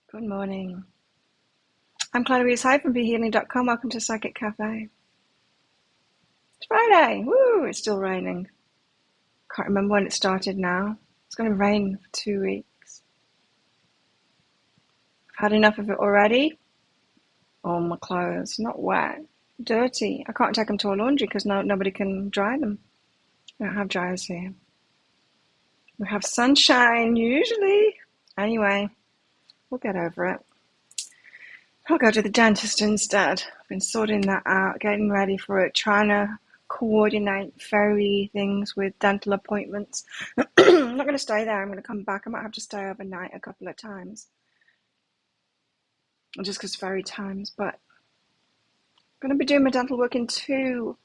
Good morning. I'm Claudia Hyde from behealing.com. Welcome to Psychic Cafe. It's Friday. Woo! It's still raining. Can't remember when it started now. It's going to rain for 2 weeks. I've had enough of it already. All my clothes, not wet, dirty. I can't take them to a laundry because nobody can dry them. We don't have dryers here. We have sunshine usually. Anyway, we'll get over it. I'll go to the dentist instead. I've been sorting that out, getting ready for it, trying to coordinate fairy things with dental appointments. I'm not going to stay there. I'm going to come back. I might have to stay overnight a couple of times. Just because fairy times. But I'm going to be doing my dental work in 2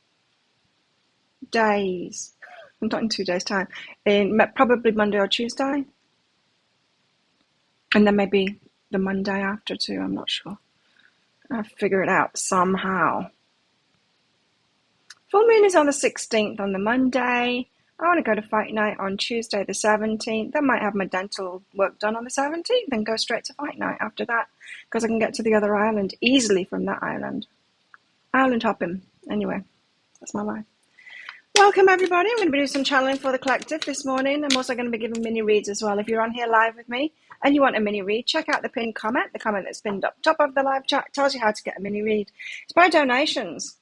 days. Not in 2 days' time. Probably Monday or Tuesday. And then maybe the Monday after too. I'm not sure. I'll figure it out somehow. Full moon is on the 16th on the Monday. I want to go to fight night on Tuesday the 17th. I might have my dental work done on the 17th and go straight to fight night after that because I can get to the other island easily from that island. Island hopping. Anyway, that's my life. Welcome everybody. I'm going to be doing some channeling for the collective this morning. I'm also going to be giving mini reads as well. If you're on here live with me and you want a mini read, check out the pinned comment. The comment that's pinned up top of the live chat tells you how to get a mini read. It's by donations.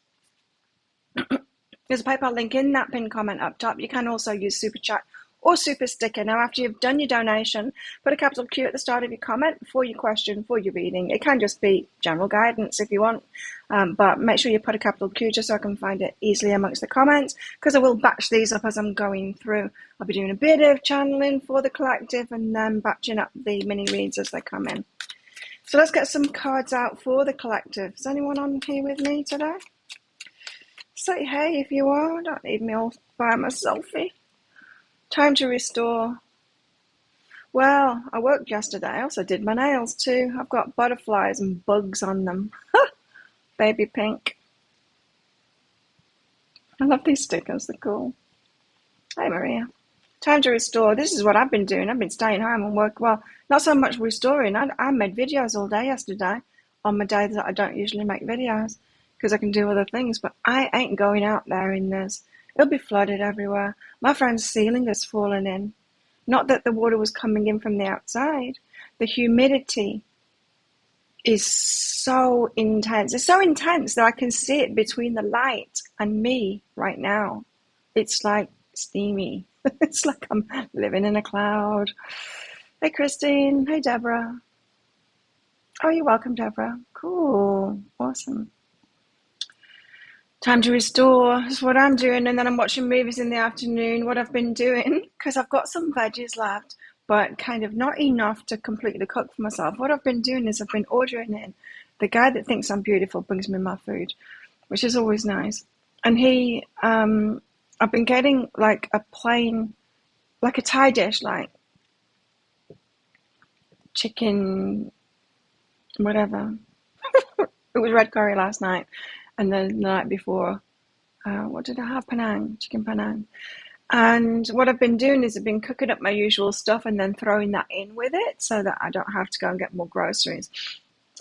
There's a PayPal link in that pinned comment up top. You can also use Super Chat or Super Sticker. Now, after you've done your donation, put a capital Q at the start of your comment for your question, for your reading. It can just be general guidance if you want, but make sure you put a capital Q just so I can find it easily amongst the comments, because I will batch these up as I'm going through. I'll be doing a bit of channeling for the collective and then batching up the mini reads as they come in. So let's get some cards out for the collective. Is anyone on here with me today? Say hey if you are. Don't leave me all by myselfie. Time to restore. Well, I worked yesterday. I also did my nails too. I've got butterflies and bugs on them. Baby pink. I love these stickers. They're cool. Hey Maria. Time to restore. This is what I've been doing. I've been staying home and work. Well, not so much restoring. I made videos all day yesterday on my days that I don't usually make videos, because I can do other things, but I ain't going out there in this. It'll be flooded everywhere. My friend's ceiling has fallen in. Not that the water was coming in from the outside. The humidity is so intense. It's so intense that I can see it between the light and me right now. It's like steamy. It's like I'm living in a cloud. Hey, Christine. Hey, Deborah. Oh, you're welcome, Deborah. Cool. Awesome. Time to restore is what I'm doing, and then I'm watching movies in the afternoon. What I've been doing, because I've got some veggies left, but kind of not enough to completely cook for myself. What I've been doing is I've been ordering in. The guy that thinks I'm beautiful brings me my food, which is always nice. And I've been getting like a plain, like a Thai dish, like chicken, whatever. It was red curry last night. And then the night before, what did I have? Penang, chicken Penang. And what I've been doing is I've been cooking up my usual stuff and then throwing that in with it so that I don't have to go and get more groceries.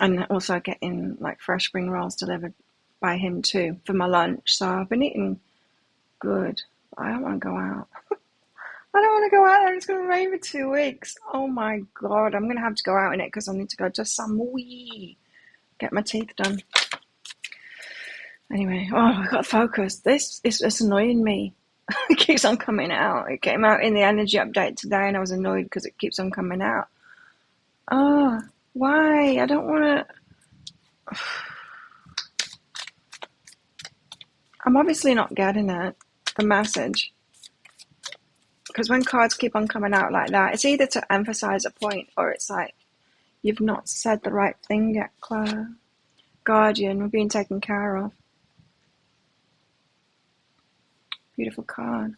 And also getting like fresh spring rolls delivered by him too for my lunch. So I've been eating good. I don't want to go out. I don't want to go out there. It's going to rain for 2 weeks. Oh my God. I'm going to have to go out in it because I need to go to Samui. Get my teeth done. Anyway, I got focused. This is just annoying me. It keeps on coming out. It came out in the energy update today and I was annoyed because it keeps on coming out. Oh, why? I don't want to... I'm obviously not getting it, the message. Because when cards keep on coming out like that, it's either to emphasize a point or it's like, you've not said the right thing yet, Claire. Guardian, we're being taken care of. Beautiful card.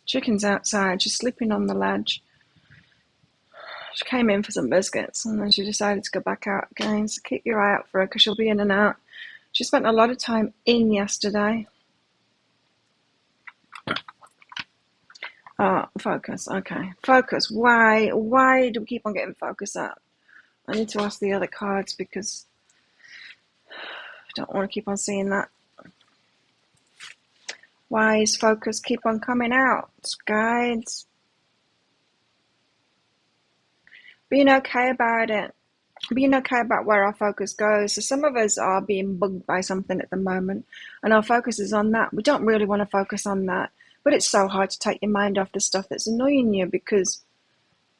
Chicken's outside. She's sleeping on the ledge. She came in for some biscuits and then she decided to go back out again. So keep your eye out for her because she'll be in and out. She spent a lot of time in yesterday. Oh, focus. Okay. Focus. Why do we keep on getting focus out? I need to ask the other cards because I don't want to keep on seeing that. Wise focus, keep on coming out. Guides. Being okay about it. Being okay about where our focus goes. So some of us are being bugged by something at the moment, and our focus is on that. We don't really want to focus on that, but it's so hard to take your mind off the stuff that's annoying you because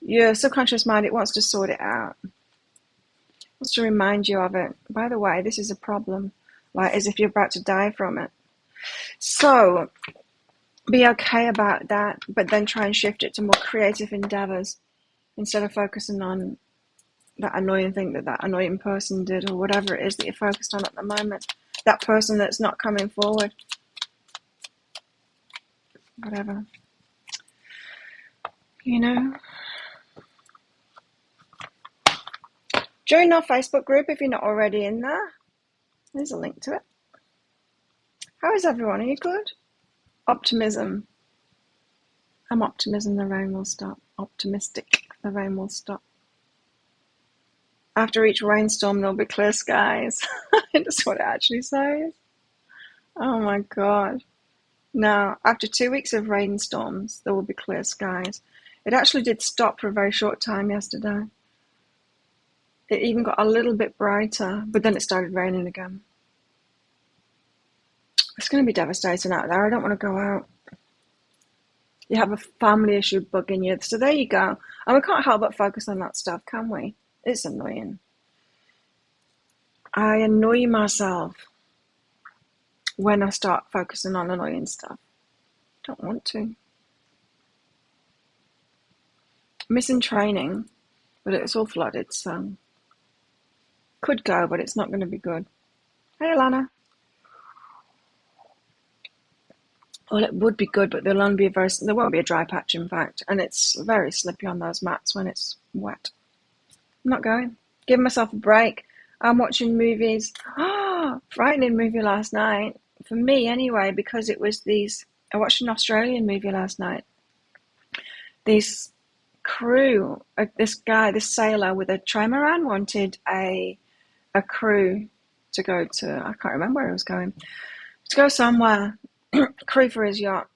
your subconscious mind, it wants to sort it out. It wants to remind you of it. By the way, this is a problem, like as if you're about to die from it. So be okay about that, but then try and shift it to more creative endeavors instead of focusing on that annoying thing that annoying person did, or whatever it is that you're focused on at the moment. That person that's not coming forward. Whatever. You know? Join our Facebook group if you're not already in there. There's a link to it. How is everyone? Are you good? Optimism. I'm optimism, the rain will stop. Optimistic, the rain will stop. After each rainstorm, there'll be clear skies. That's what it actually says. Oh my God. No, after 2 weeks of rainstorms, there will be clear skies. It actually did stop for a very short time yesterday. It even got a little bit brighter, but then it started raining again. It's going to be devastating out there. I don't want to go out. You have a family issue bugging you. So there you go. And we can't help but focus on that stuff, can we? It's annoying. I annoy myself when I start focusing on annoying stuff. Don't want to. Missing training, but it's all flooded, so could go, but it's not going to be good. Hey, Alana. Well, it would be good, but there won't be a dry patch, in fact, and it's very slippy on those mats when it's wet. I'm not going. Give myself a break. I'm watching movies. Frightening movie last night. For me, anyway, because it was I watched an Australian movie last night. This crew, this sailor with a trimaran wanted a crew to go to, I can't remember where he was going, to go somewhere, crew for his yacht,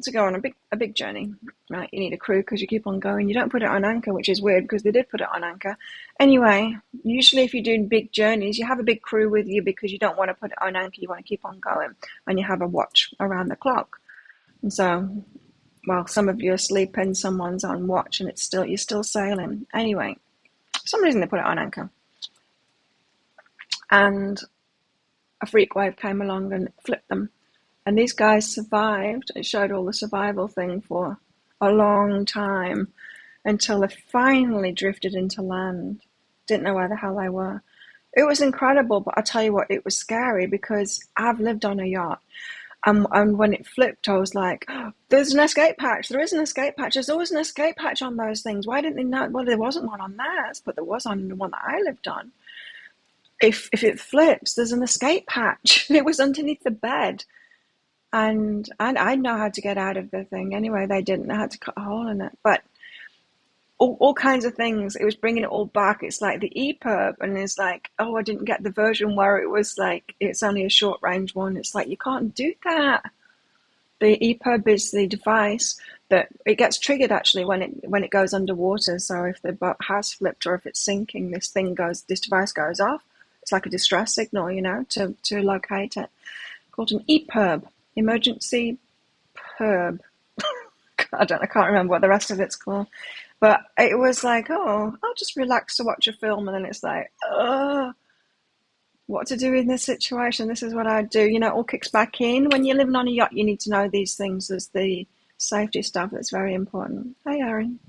to go on a big journey. Right, you need a crew because you keep on going. You don't put it on anchor, which is weird because they did put it on anchor. Anyway, usually if you're doing big journeys, you have a big crew with you because you don't want to put it on anchor. You want to keep on going, and you have a watch around the clock. And so, well, some of you are sleeping, someone's on watch, and you're still sailing. Anyway, for some reason they put it on anchor, and a freak wave came along and flipped them. And these guys survived. It showed all the survival thing for a long time until they finally drifted into land. Didn't know where the hell they were. It was incredible, but I tell you what, it was scary because I've lived on a yacht. And when it flipped, I was like, oh, there's an escape hatch. There is an escape hatch. There's always an escape hatch on those things. Why didn't they know? Well, there wasn't one on theirs, but there was on the one that I lived on. If it flips, there's an escape hatch. It was underneath the bed. And I know how to get out of the thing. Anyway, they didn't. I had to cut a hole in it. But all kinds of things. It was bringing it all back. It's like the EPIRB, and it's like, oh, I didn't get the version where it was like, it's only a short range one. It's like, you can't do that. The EPIRB is the device that it gets triggered actually when it goes underwater. So if the boat has flipped or if it's sinking, this device goes off. It's like a distress signal, to locate it. Called an EPIRB. Emergency perb. I can't remember what the rest of it's called. But it was like, oh, I'll just relax to watch a film, and then it's like, what to do in this situation? This is what I do. It all kicks back in. When you're living on a yacht, you need to know these things. There's the safety stuff that's very important. Hey, Aaron.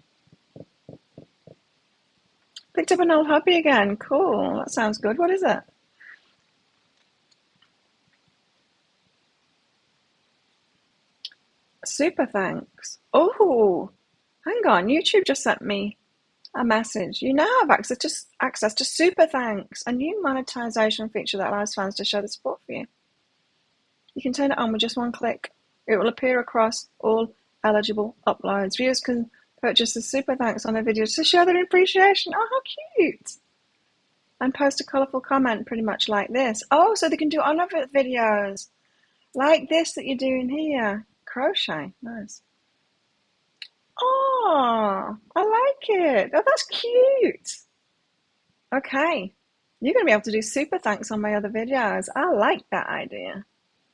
Picked up an old hobby again. Cool. That sounds good. What is it? Super thanks. Oh, hang on. YouTube just sent me a message. You now have access to super thanks, a new monetization feature that allows fans to show the support for you. You can turn it on with just one click. It will appear across all eligible uploads. Viewers can purchase the super thanks on their videos to show their appreciation. Oh, how cute. and post a colourful comment pretty much like this. Oh, so they can do on other videos like this that you're doing here. Crochet, nice. Oh, I like it. Oh, that's cute. Okay, you're going to be able to do super thanks on my other videos. I like that idea.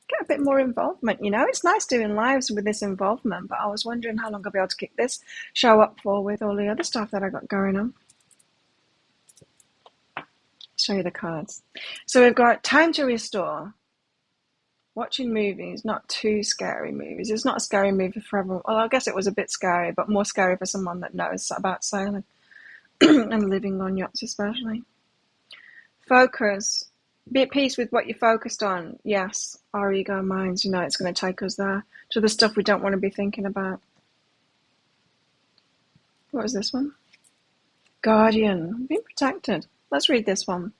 Get a bit more involvement, you know. It's nice doing lives with this involvement, but I was wondering how long I'll be able to keep this show up for with all the other stuff that I got going on. Show you the cards. So we've got time to restore. Watching movies, not too scary movies. It's not a scary movie for everyone. Well, I guess it was a bit scary, but more scary for someone that knows about sailing and living on yachts especially. Focus. Be at peace with what you're focused on. Yes, our ego minds, you know, it's going to take us there to the stuff we don't want to be thinking about. What was this one? Guardian. Being protected. Let's read this one.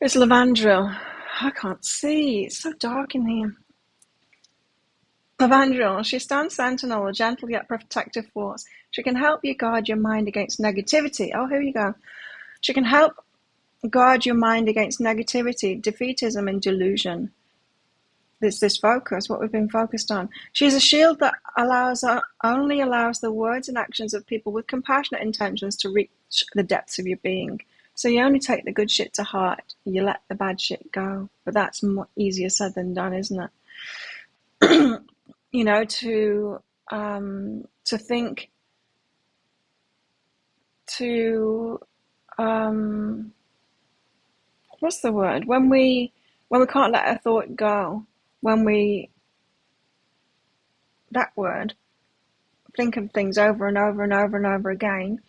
It's Lavandril. I can't see. It's so dark in here. Lavandril. She stands sentinel, a gentle yet protective force. She can help you guard your mind against negativity. Oh, here you go. She can help guard your mind against negativity, defeatism, and delusion. This focus, what we've been focused on. She's a shield that only allows the words and actions of people with compassionate intentions to reach the depths of your being. So you only take the good shit to heart. You let the bad shit go. But that's easier said than done, isn't it? You know, to think, to what's the word? When we can't let a thought go, that word, think of things over and over and over and over again.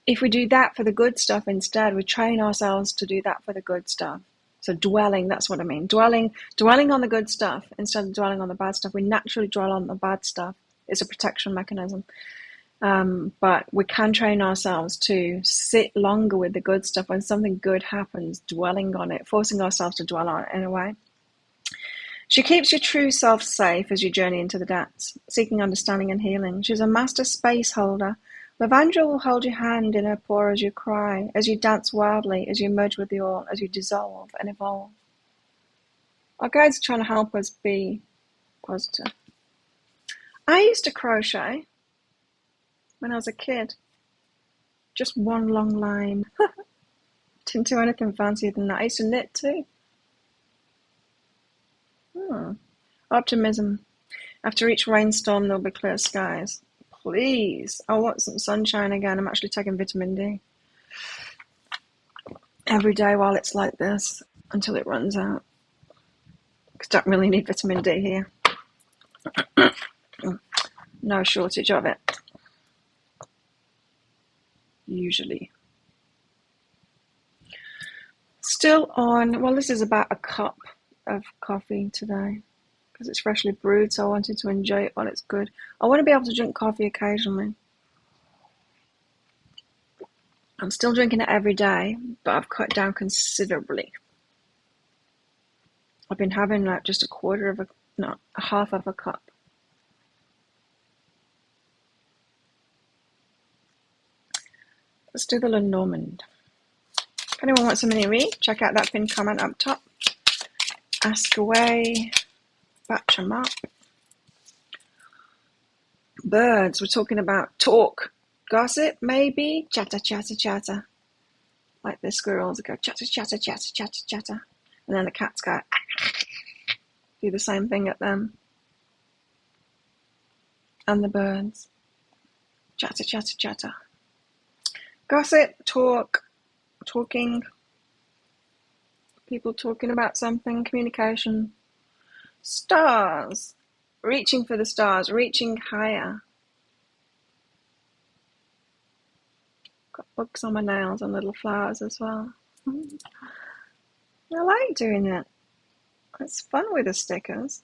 If we do that for the good stuff instead, we train ourselves to do that for the good stuff. So dwelling, that's what I mean. Dwelling on the good stuff instead of dwelling on the bad stuff. We naturally dwell on the bad stuff. It's a protection mechanism. But we can train ourselves to sit longer with the good stuff when something good happens, dwelling on it, forcing ourselves to dwell on it in a way. She keeps your true self safe as you journey into the depths, seeking understanding and healing. She's a master space holder. Lavandra will hold your hand in her paw as you cry, as you dance wildly, as you merge with the all, as you dissolve and evolve. Our guides are trying to help us be positive. I used to crochet when I was a kid. Just one long line. Didn't do anything fancier than that. I used to knit too. Optimism. After each rainstorm, there'll be clear skies. Please, I want some sunshine again. I'm actually taking vitamin D every day while it's like this until it runs out. Because I don't really need vitamin D here. No shortage of it. Usually. Still on, well, this is about a cup of coffee today because it's freshly brewed, so I wanted to enjoy it while it's good. I want to be able to drink coffee occasionally. I'm still drinking it every day, but I've cut down considerably. I've been having like just a half of a cup. Let's do the Lenormand. If anyone wants a mini read, check out that pinned comment up top. Ask away, batch them up. Birds, we're talking about talk, gossip, maybe, chatter, chatter, chatter. Like the squirrels go chatter, chatter, chatter, chatter, chatter. And then the cats go do the same thing at them. And the birds, chatter, chatter, chatter. Gossip, talking, people talking about something, communication. Stars, reaching for the stars, reaching higher. Got bugs on my nails and little flowers as well. I like doing it. It's fun with the stickers.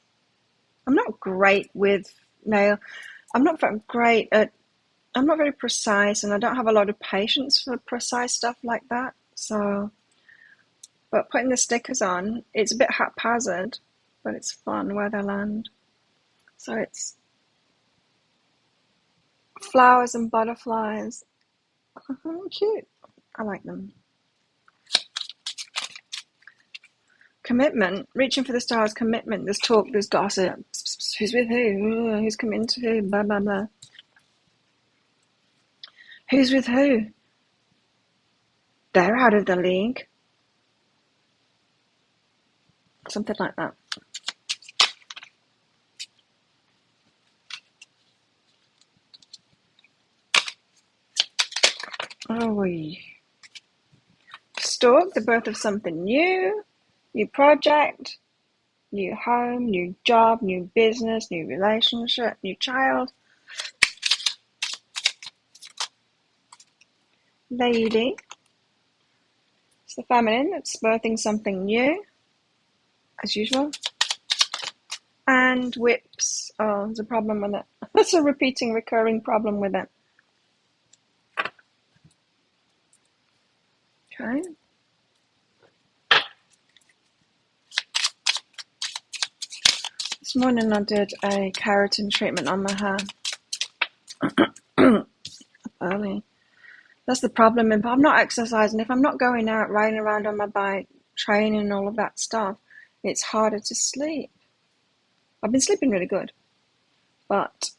I'm not great with nail. I'm not very precise, and I don't have a lot of patience for precise stuff like that. So, but putting the stickers on, it's a bit haphazard, but it's fun where they land. So it's flowers and butterflies. Cute. I like them. commitment, reaching for the stars, commitment, there's talk, there's gossip, who's with who, who's committing to who, blah, blah, blah. Who's with who? They're out of the league. Something like that. Oh, stalk, the birth of something new, new project, new home, new job, new business, new relationship, new child. Lady, it's the feminine that's birthing something new, as usual. And whips, oh, there's a problem with it. That's a repeating, recurring problem with it. Okay. This morning I did a keratin treatment on my hair. Early. That's the problem. If I'm not exercising, if I'm not going out, riding around on my bike, training and all of that stuff, it's harder to sleep. I've been sleeping really good, but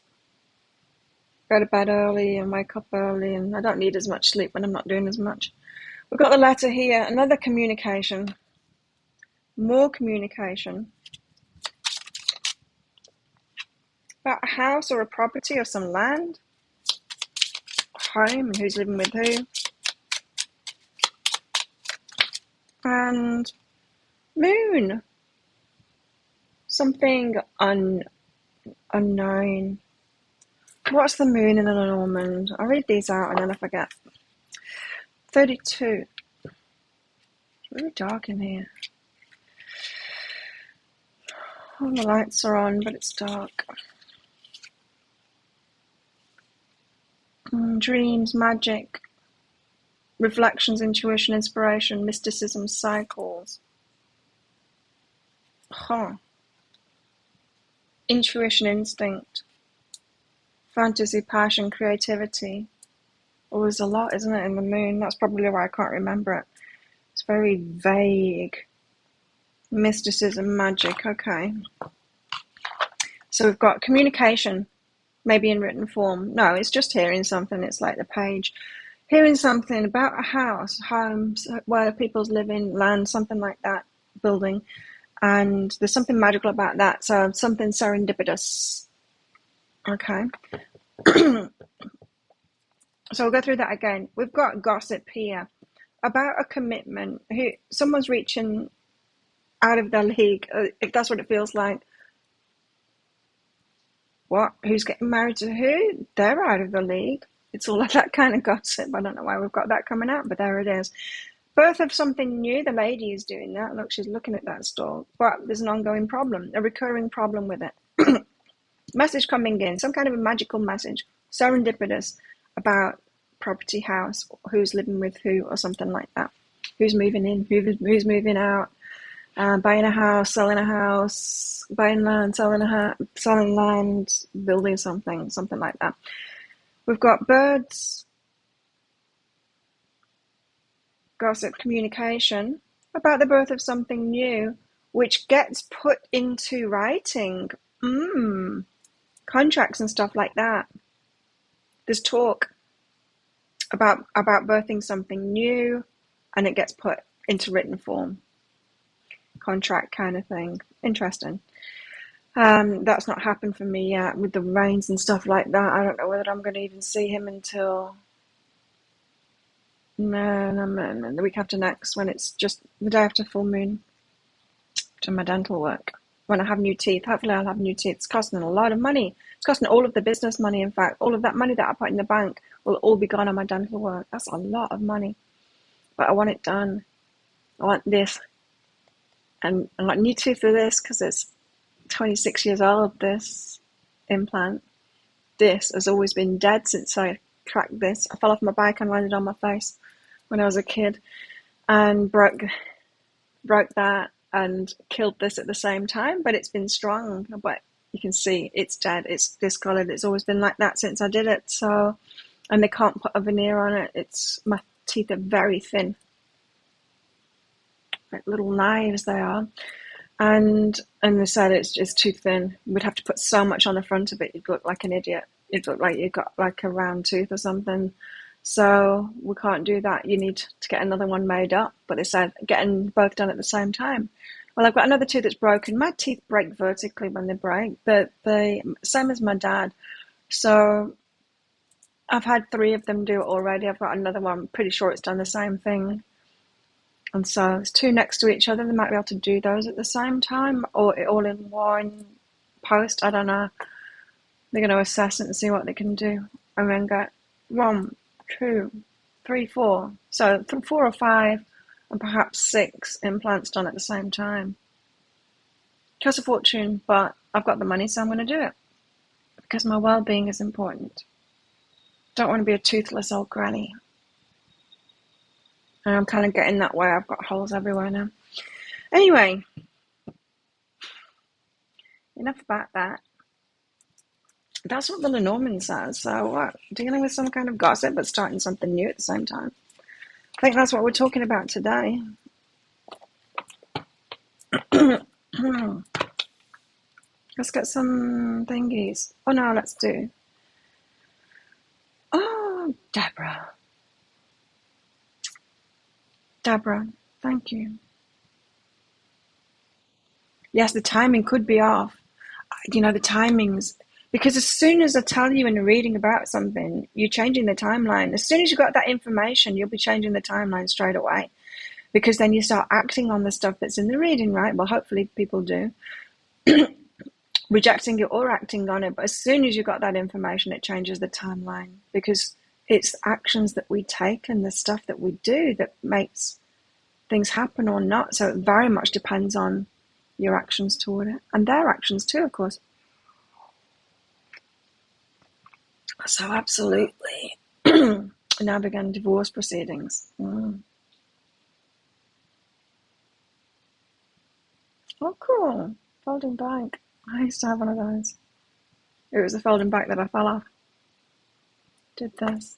go to bed early and wake up early, and I don't need as much sleep when I'm not doing as much. We've got the letter here, another communication, more communication. About a house or a property or some land, home and who's living with who. And moon, something unknown. What's the moon in an almond? I'll read these out and then I forget. 32. It's really dark in here. All the lights are on, but it's dark. Dreams, magic, reflections, intuition, inspiration, mysticism, cycles. Intuition, instinct, fantasy, passion, creativity. Oh, there's a lot, isn't it, in the moon? That's probably why I can't remember it. It's very vague. Mysticism, magic, okay. So we've got communication, maybe in written form. No, it's just hearing something. It's like the page. Hearing something about a house, home, where people's living, land, something like that, building. And there's something magical about that. So something serendipitous. Okay. So we'll go through that again. We've got gossip here about a commitment. Someone's reaching out of their league, if that's what it feels like. What? Who's getting married to who? They're out of the league. It's all like that kind of gossip. I don't know why we've got that coming out, but there it is. Birth of something new. The lady is doing that. Look, she's looking at that stall. But there's an ongoing problem, a recurring problem with it. Message coming in, some kind of a magical message, serendipitous, about property, house, who's living with who, or something like that. Who's moving in, who's moving out, buying a house, selling a house, buying land, selling land, building something like that. We've got birds, gossip, communication, about the birth of something new, which gets put into writing. Contracts and stuff like that. There's talk about birthing something new, and it gets put into written form. Contract kind of thing. Interesting. That's not happened for me yet with the rains and stuff like that. I don't know whether I'm going to even see him until the week after next, when it's just the day after full moon, to my dental work. When I have new teeth, hopefully I'll have new teeth. It's costing a lot of money. It's costing all of the business money. In fact, all of that money that I put in the bank will all be gone on my dental work. That's a lot of money, but I want it done. I want this, and I want new teeth for this because it's 26 years old. This implant, this has always been dead since I cracked this. I fell off my bike and landed on my face when I was a kid, and broke that and killed this at the same time. But it's been strong. But you can see it's dead. It's discolored. It's always been like that since I did it. So, and they can't put a veneer on it. My teeth are very thin. like little knives they are. And they said it's too thin. We'd have to put so much on the front of it, you'd look like an idiot. You'd look like you got like a round tooth or something. So we can't do that. You need to get another one made up. But they said getting both done at the same time. Well, I've got another tooth that's broken. My teeth break vertically when they break. The same as my dad. So I've had 3 of them do it already. I've got another one. I'm pretty sure it's done the same thing. And so it's 2 next to each other. They might be able to do those at the same time or all in one post. I don't know. They're going to assess it and see what they can do. And then get 1, 2, 3, 4. So 4 or 5 and perhaps 6 implants done at the same time. Costs a fortune, but I've got the money, so I'm going to do it. Because my well-being is important. Don't want to be a toothless old granny. And I'm kind of getting that way. I've got holes everywhere now. Anyway, enough about that. That's what the Lenormand says. So what? Dealing with some kind of gossip, but starting something new at the same time. I think that's what we're talking about today. Let's get some thingies. Oh no, let's do. Oh, Deborah, thank you. Yes, the timing could be off. The timings. Because as soon as I tell you in a reading about something, you're changing the timeline. As soon as you got that information, you'll be changing the timeline straight away. Because then you start acting on the stuff that's in the reading, right? Well, hopefully people do. Rejecting it or acting on it. But as soon as you got that information, it changes the timeline. Because it's actions that we take and the stuff that we do that makes things happen or not. So it very much depends on your actions toward it. And their actions too, of course. So absolutely. Now began divorce proceedings. Oh, cool. Folding bike. I used to have one of those. It was a folding bike that I fell off. Did this.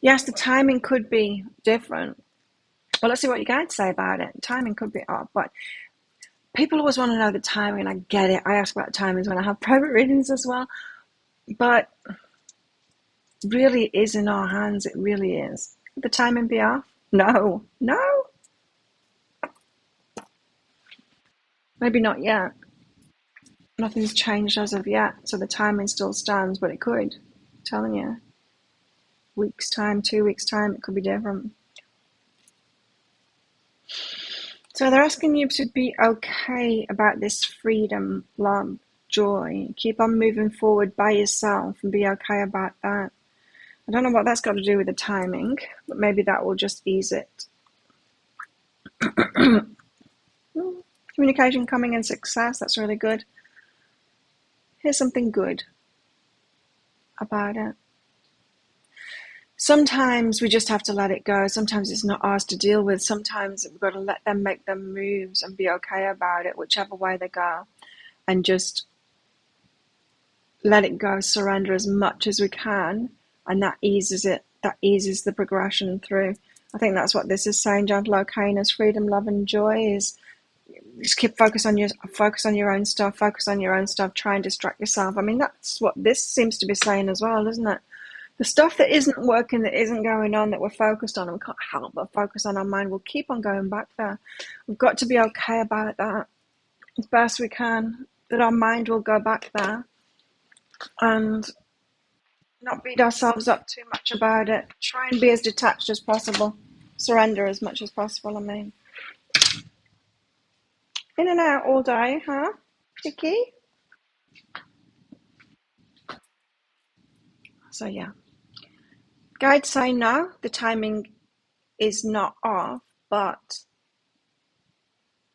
Yes, the timing could be different. Well, let's see what you guys say about it. Timing could be off, but people always want to know the timing, and I get it. I ask about timings when I have private readings as well. But really it is in our hands. It really is. Could the timing be off? No. Maybe not yet. Nothing's changed as of yet, so the timing still stands, but it could. I'm telling you. Weeks time, 2 weeks time, it could be different. So they're asking you to be okay about this freedom, love, joy. Keep on moving forward by yourself and be okay about that. I don't know what that's got to do with the timing, but maybe that will just ease it. Communication coming in success, that's really good. Here's something good about it. Sometimes we just have to let it go. Sometimes it's not ours to deal with. Sometimes we've got to let them make their moves and be okay about it, whichever way they go. And just let it go, surrender as much as we can. And that eases it. That eases the progression through. I think that's what this is saying, gentle okayness, freedom, love, and joy is just keep focus on your own stuff, try and distract yourself. I mean, that's what this seems to be saying as well, isn't it? The stuff that isn't working, that isn't going on, that we're focused on, and we can't help but focus on our mind, we'll keep on going back there. We've got to be okay about that as best we can, that our mind will go back there and not beat ourselves up too much about it. Try and be as detached as possible. Surrender as much as possible, I mean. In and out all day, huh, Vicky? So, yeah. Guides say no, the timing is not off, but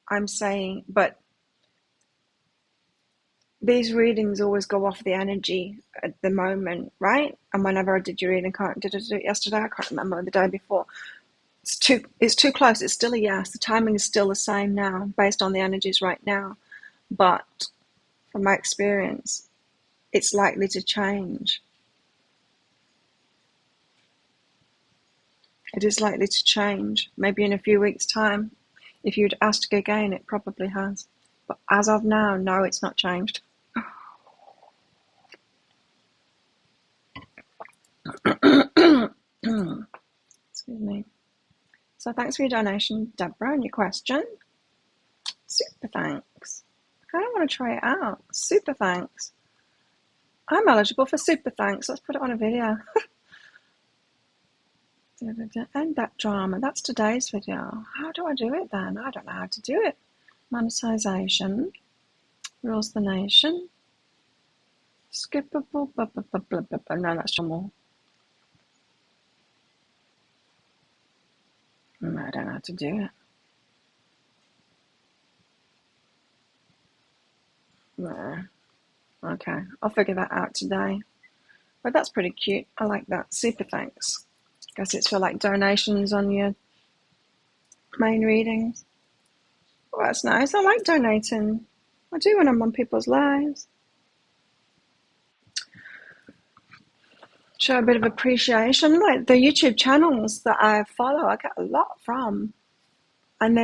I'm saying, but these readings always go off the energy at the moment, right? And whenever I did your reading, did I do it yesterday? I can't remember, the day before. It's too close. It's still a yes. The timing is still the same now, based on the energies right now. But from my experience, it's likely to change. It is likely to change. Maybe in a few weeks' time. If you'd asked again, it probably has. But as of now, no, it's not changed. Excuse me. So thanks for your donation, Deborah, and your question. Super thanks. I don't want to try it out. Super thanks. I'm eligible for super thanks. Let's put it on a video. End that drama. That's today's video. How do I do it then? I don't know how to do it. Monetization. Rules the nation. Skippable. No, that's more. No, I don't know how to do it. No. Okay, I'll figure that out today. But that's pretty cute. I like that. Super thanks. Guess it's for like donations on your main readings. Well, that's nice. I like donating. I do when I'm on people's lives. Show a bit of appreciation. Like the YouTube channels that I follow, I get a lot from. And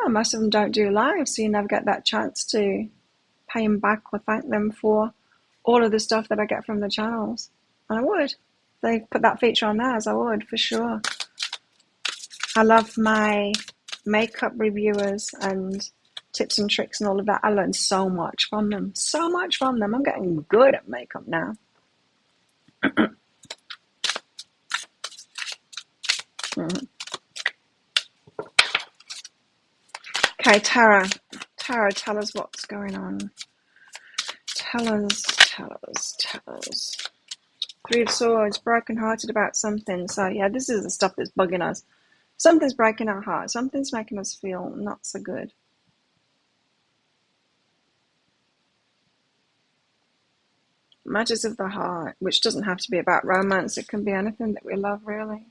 most of them don't do live, so you never get that chance to pay them back or thank them for all of the stuff that I get from the channels. And I would. If they put that feature on theirs, I would, for sure. I love my makeup reviewers and tips and tricks and all of that. I learned so much from them. So much from them. I'm getting good at makeup now. Okay, Tara. Tara, tell us what's going on. Tell us. Three of Swords, broken-hearted about something. So, yeah, this is the stuff that's bugging us. Something's breaking our heart. Something's making us feel not so good. Matters of the heart, which doesn't have to be about romance. It can be anything that we love, really.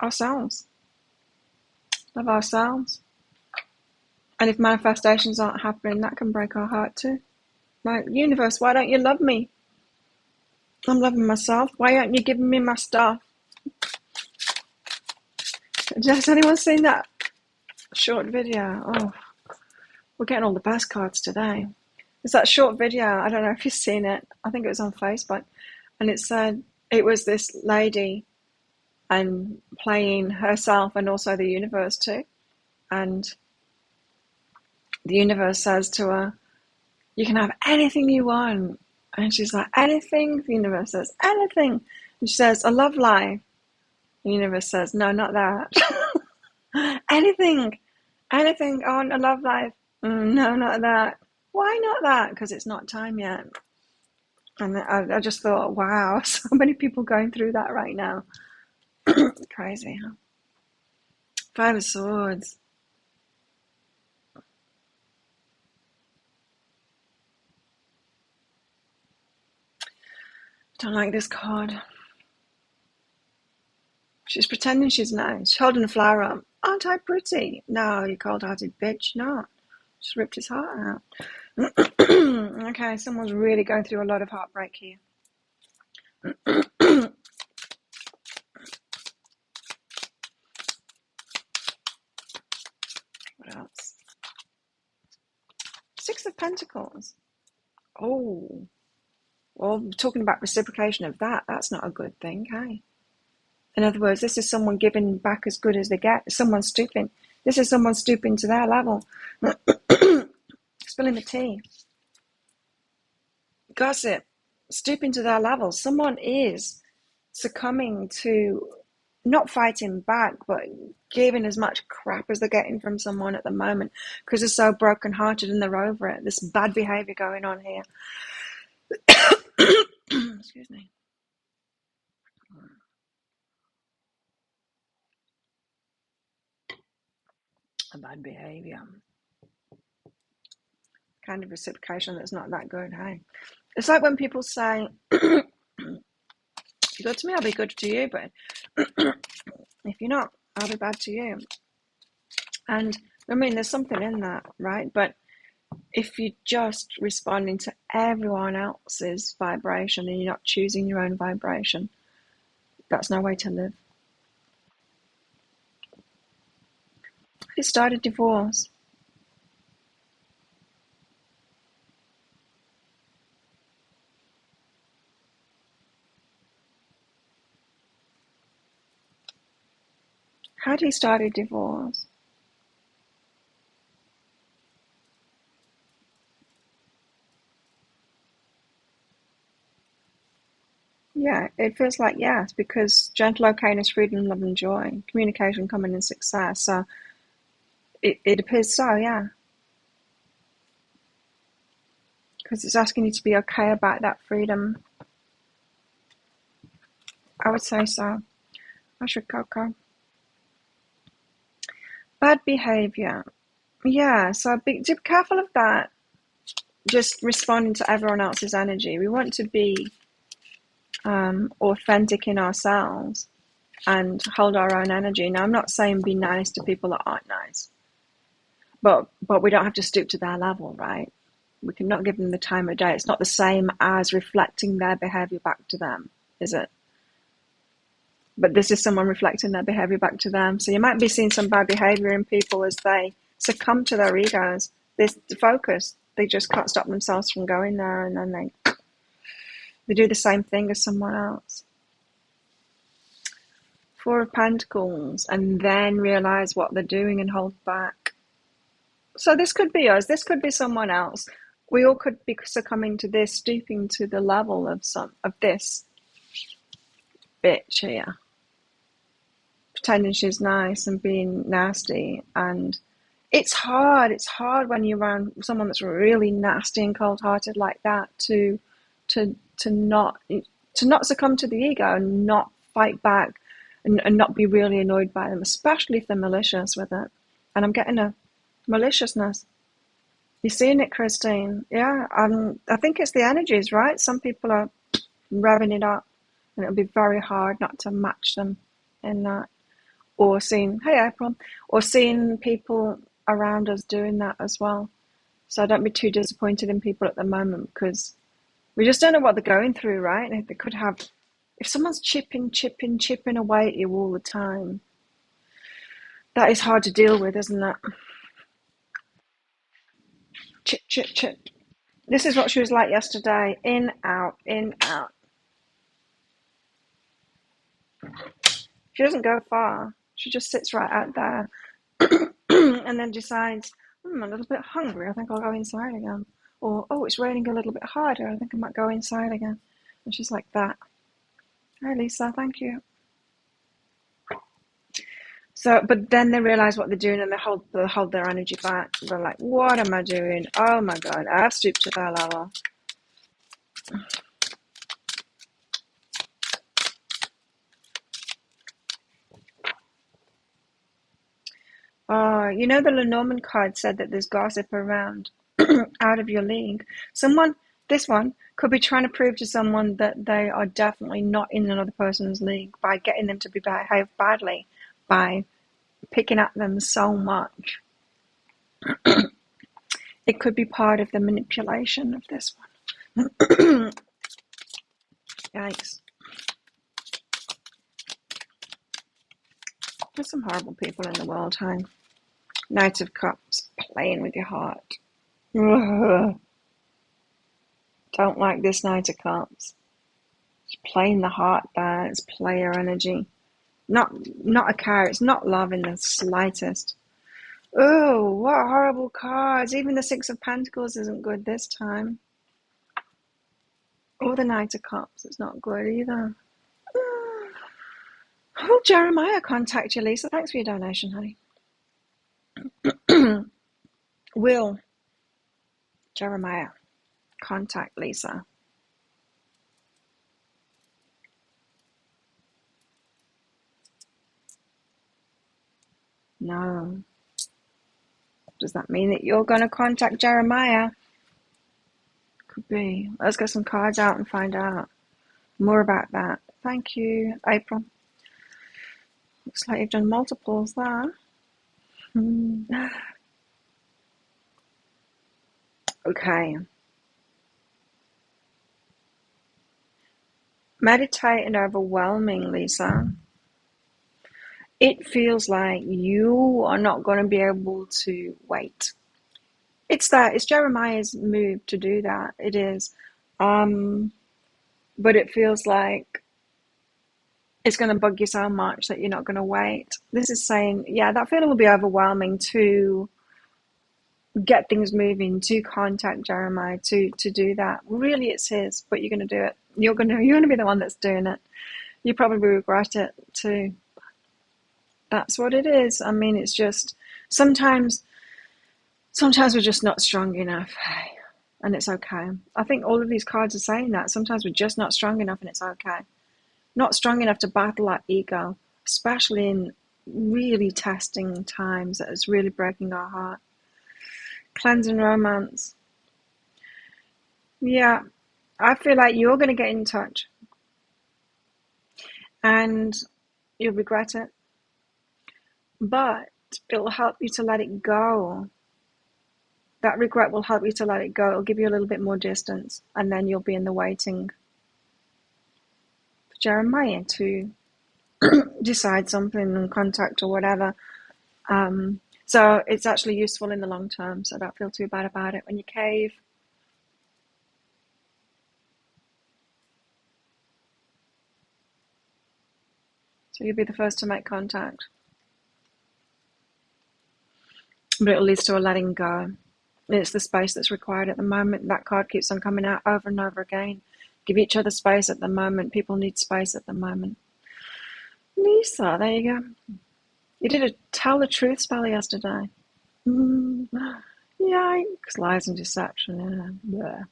Ourselves. Love ourselves. And if manifestations aren't happening, that can break our heart too. Like, universe, why don't you love me? I'm loving myself. Why aren't you giving me my stuff? Has anyone seen that short video? Oh, we're getting all the best cards today. It's that short video. I don't know if you've seen it. I think it was on Facebook. And it said it was this lady and playing herself and also the universe too. And the universe says to her, you can have anything you want. And she's like, anything? The universe says, anything. And she says, a love life. The universe says, no, not that. Anything. I want a love life. No, not that. Why not that? Because it's not time yet. And I just thought, wow, so many people going through that right now. Crazy, huh? Five of Swords. Don't like this card. She's pretending she's nice. She's holding a flower up. Aren't I pretty? No, you cold-hearted bitch. No. Just ripped his heart out. Okay, someone's really going through a lot of heartbreak here. What else? Six of Pentacles. Oh. Well, talking about reciprocation of that, that's not a good thing, hey? In other words, this is someone giving back as good as they get. Someone stooping. This is someone stooping to their level. Spilling the tea. Gossip. Stooping to their level. Someone is succumbing to not fighting back, but giving as much crap as they're getting from someone at the moment because they're so broken-hearted and they're over it. This bad behavior going on here. Excuse me. A bad behavior. Kind of reciprocation that's not that good, hey? It's like when people say, if you're good to me, I'll be good to you, but if you're not, I'll be bad to you. And I mean, there's something in that, right? But if you're just responding to everyone else's vibration and you're not choosing your own vibration, that's no way to live. He started divorce. How did he start a divorce? Yeah, it feels like yes, because gentle okayness, freedom, love and joy, communication, common and success. So it appears so, yeah. Because it's asking you to be okay about that freedom. I would say so. I should go. Bad behaviour. Yeah, so be careful of that. Just responding to everyone else's energy. We want to be authentic in ourselves and hold our own energy. Now, I'm not saying be nice to people that aren't nice, but we don't have to stoop to their level, right? We cannot give them the time of day. It's not the same as reflecting their behaviour back to them, is it? But this is someone reflecting their behaviour back to them. So you might be seeing some bad behaviour in people as they succumb to their egos. This focus, they just can't stop themselves from going there, and then they do the same thing as someone else. Four of Pentacles, and then realise what they're doing and hold back. So this could be us. This could be someone else. We all could be succumbing to this, stooping to the level of this bitch here, pretending she's nice and being nasty. And it's hard when you're around someone that's really nasty and cold-hearted like that to not succumb to the ego and not fight back and not be really annoyed by them, especially if they're malicious with it. And I'm getting a maliciousness. You're seeing it, Christine. Yeah, I think it's the energies, right? Some people are revving it up, and it'll be very hard not to match them in that. Or seeing, hey April, or seeing people around us doing that as well. So don't be too disappointed in people at the moment, because we just don't know what they're going through, right? And they could have, if someone's chipping away at you all the time, that is hard to deal with, isn't it? Chip. This is what she was like yesterday. In, out, in, out. She doesn't go far. She just sits right out there and then decides, I'm a little bit hungry. I think I'll go inside again. Or, oh, it's raining a little bit harder. I think I might go inside again. And she's like that. Hi, Lisa. Thank you. So, but then they realize what they're doing and they hold their energy back. They're like, what am I doing? Oh my God, I've stooped to their level. You know, the Lenormand card said that there's gossip around out of your league. This one, could be trying to prove to someone that they are definitely not in another person's league by getting them to behave badly, by picking at them so much. It could be part of the manipulation of this one. Yikes. There's some horrible people in the world, hey? Knight of Cups, playing with your heart. Ugh. Don't like this Knight of Cups. It's playing the heart there. It's player energy. Not a care. It's not love in the slightest. Oh, what horrible cards. Even the Six of Pentacles isn't good this time. Or the Knight of Cups. It's not good either. Will Jeremiah contact you, Lisa? Thanks for your donation, honey. Will Jeremiah contact Lisa? No. Does that mean that you're going to contact Jeremiah? Could be. Let's get some cards out and find out more about that. Thank you, April. Looks like you've done multiples there. Okay. Meditate and overwhelming, Lisa. It feels like you are not going to be able to wait. It's Jeremiah's move to do that. It is. Um, but it feels like it's going to bug you so much that you're not going to wait. This is saying, yeah, that feeling will be overwhelming to get things moving, to contact Jeremiah, to do that. Really, it's his, but you're going to do it. You're going to be the one that's doing it. You probably regret it too. That's what it is. I mean, it's just sometimes we're just not strong enough, and it's okay. I think all of these cards are saying that. Sometimes we're just not strong enough, and it's okay. Not strong enough to battle our ego, especially in really testing times that is really breaking our heart. Cleansing romance. Yeah, I feel like you're going to get in touch and you'll regret it, but it'll help you to let it go. That regret will help you to let it go. It'll give you a little bit more distance, and then you'll be in the waiting for Jeremiah to decide something and contact or whatever. So it's actually useful in the long term, so don't feel too bad about it when you cave. So you'll be the first to make contact. But it'll lead to a letting go. It's the space that's required at the moment. That card keeps on coming out over and over again. Give each other space at the moment. People need space at the moment. Lisa, there you go. You did a tell the truth spell yesterday. Yikes, lies and deception. Yeah.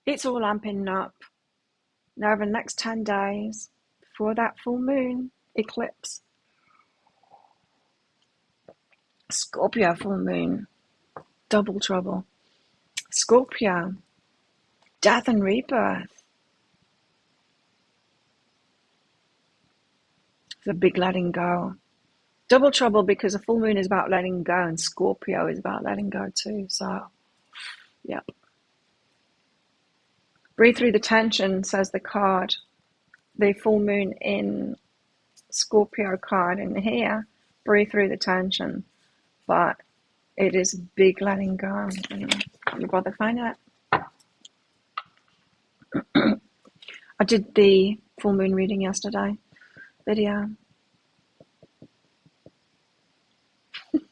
It's all amping up. Now, over the next 10 days, before that full moon eclipse, Scorpio full moon, double trouble. Scorpio, death and rebirth. It's a big letting go. Double trouble because a full moon is about letting go and Scorpio is about letting go too. So, yeah. Breathe through the tension, says the card. The full moon in Scorpio card in here. Breathe through the tension. But it is big letting go. Can't be bothered finding it. I did the full moon reading yesterday. Video. Can't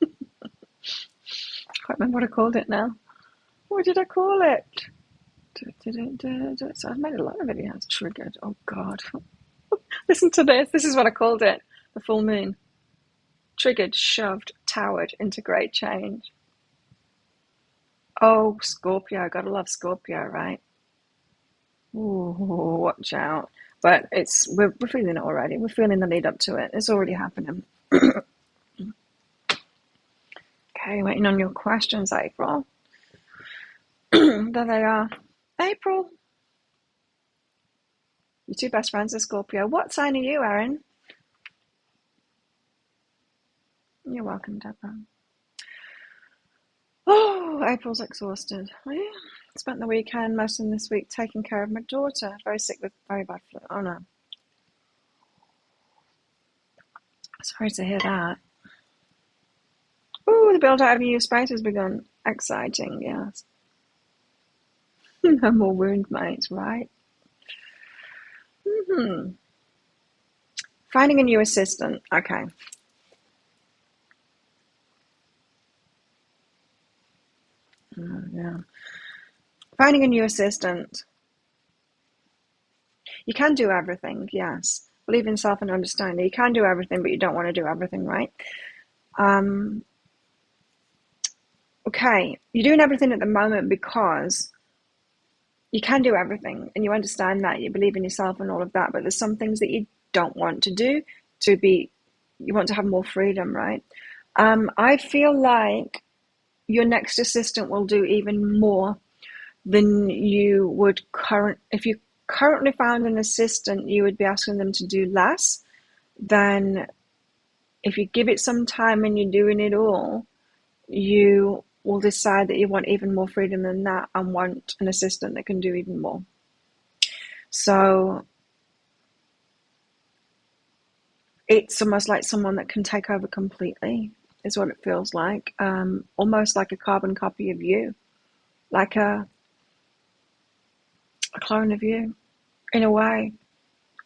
remember what I called it now. What did I call it? So I've made a lot of videos. Triggered. Oh God. Listen to this. This is what I called it. The full moon. Triggered, shoved, towered into great change. Oh, Scorpio. Gotta love Scorpio, right? Ooh, watch out. But we're feeling it already. We're feeling the lead up to it. It's already happening. Okay, waiting on your questions, April. There they are. April. Your two best friends are Scorpio. What sign are you, Erin? You're welcome, Deborah. Oh, April's exhausted. Oh, yeah. Spent the weekend, most of this week, taking care of my daughter. Very sick with very bad flu. Oh, no. Sorry to hear that. Oh, the build out of a new space has begun. Exciting, yes. No more wound mates, right? Finding a new assistant. Okay. Yeah. Finding a new assistant. You can do everything, yes. Believe in self and understanding. You can do everything, but you don't want to do everything, right? Okay, you're doing everything at the moment because you can do everything and you understand that, you believe in yourself and all of that, but there's some things that you don't want to do you want to have more freedom, right? I feel like your next assistant will do even more than you would if you currently found an assistant, you would be asking them to do less than if you give it some time and you're doing it all, you will decide that you want even more freedom than that and want an assistant that can do even more. So it's almost like someone that can take over completely, is what it feels like. Almost like a carbon copy of you, like a clone of you, in a way.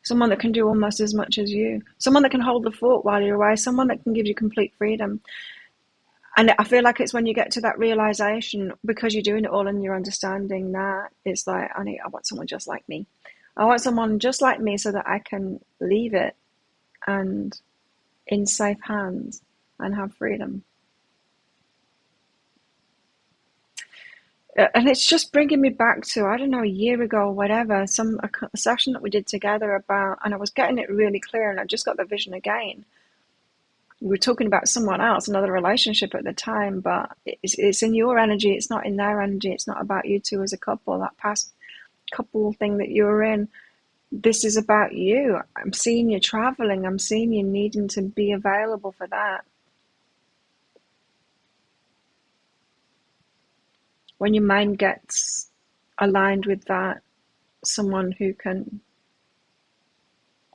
Someone that can do almost as much as you. Someone that can hold the fort while you're away. Someone that can give you complete freedom. And I feel like it's when you get to that realization, because you're doing it all and you're understanding that, it's like, I want someone just like me. I want someone just like me so that I can leave it and in safe hands and have freedom. And it's just bringing me back to, I don't know, a year ago or whatever, a session that we did together about, and I was getting it really clear, and I just got the vision again. We were talking about someone else, another relationship at the time, but it's in your energy, it's not in their energy, it's not about you two as a couple, that past couple thing that you were in. This is about you. I'm seeing you traveling, I'm seeing you needing to be available for that. When your mind gets aligned with that, someone who can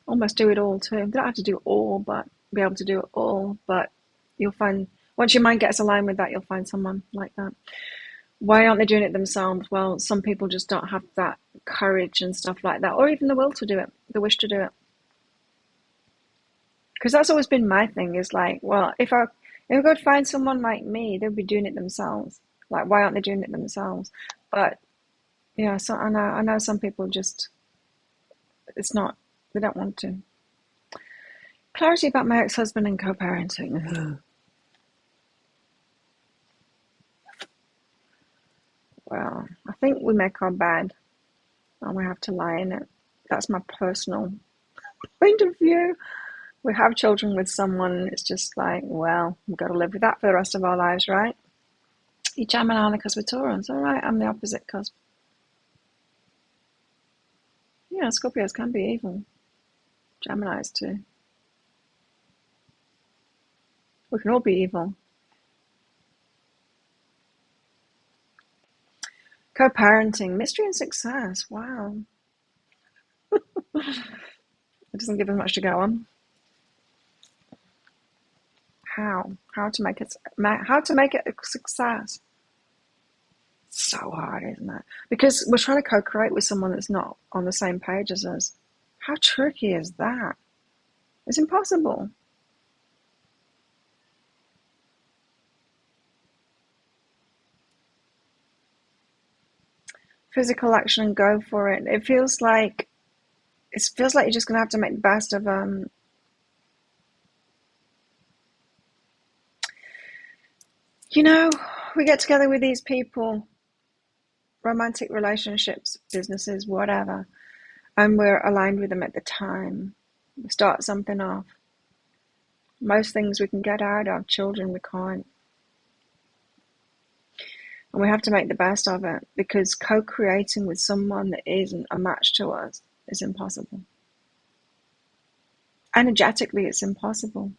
almost do it all too. They don't have to do it all, but be able to do it all. But you'll find, once your mind gets aligned with that, you'll find someone like that. Why aren't they doing it themselves? Well, some people just don't have that courage and stuff like that, or even the will to do it, the wish to do it. Because that's always been my thing, is like, well, if I could find someone like me, they'd be doing it themselves. Like, why aren't they doing it themselves? But yeah, so I know some people just, it's not, they don't want to. Clarity about my ex-husband and co-parenting. Well, I think we make our bed and we have to lie in it. That's my personal point of view. We have children with someone, it's just like, well, we've got to live with that for the rest of our lives, right? You Gemini because we're Taurans. All right, I'm the opposite because, yeah, Scorpios can be evil. Geminis too. We can all be evil. Co-parenting, mystery and success. Wow. It doesn't give us much to go on. How to make it a success. So hard, isn't it? Because we're trying to co-create with someone that's not on the same page as us. How tricky is that? It's impossible. Physical action and go for it. It feels like you're just gonna have to make the best of you know, we get together with these people, romantic relationships, businesses, whatever, and we're aligned with them at the time. We start something off. Most things we can get out of, children we can't. And we have to make the best of it, because co-creating with someone that isn't a match to us is impossible. Energetically, it's impossible.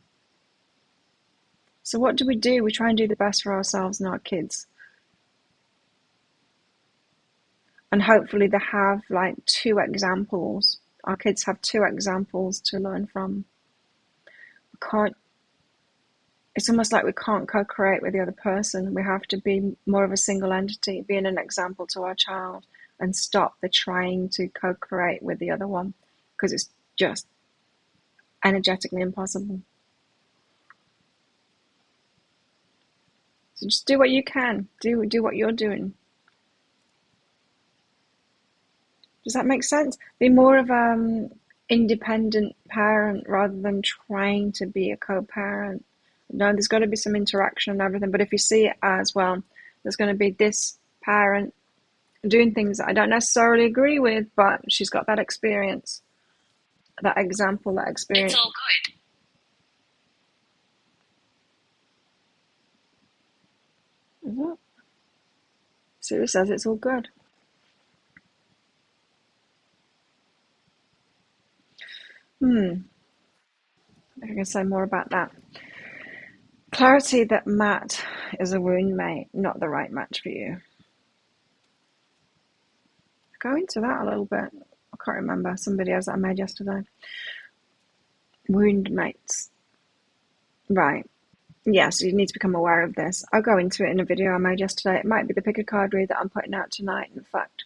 So what do? We try and do the best for ourselves and our kids. And hopefully they have like two examples. Our kids have two examples to learn from. We can't, it's almost like we can't co-create with the other person. We have to be more of a single entity, being an example to our child, and stop the trying to co-create with the other one, because it's just energetically impossible. So just do what you can. Do what you're doing. Does that make sense? Be more of an independent parent rather than trying to be a co-parent. No, there's got to be some interaction and everything, but if you see it as, well, there's going to be this parent doing things that I don't necessarily agree with, but she's got that experience, that example, that experience. It's all good. Is it? Sue says it's all good. I can say more about that. Clarity that Matt is a wound mate, not the right match for you. Go into that a little bit. I can't remember some videos that I made yesterday. Wound mates. Right. Yes, you need to become aware of this. I'll go into it in a video I made yesterday. It might be the pick a card read that I'm putting out tonight, in fact.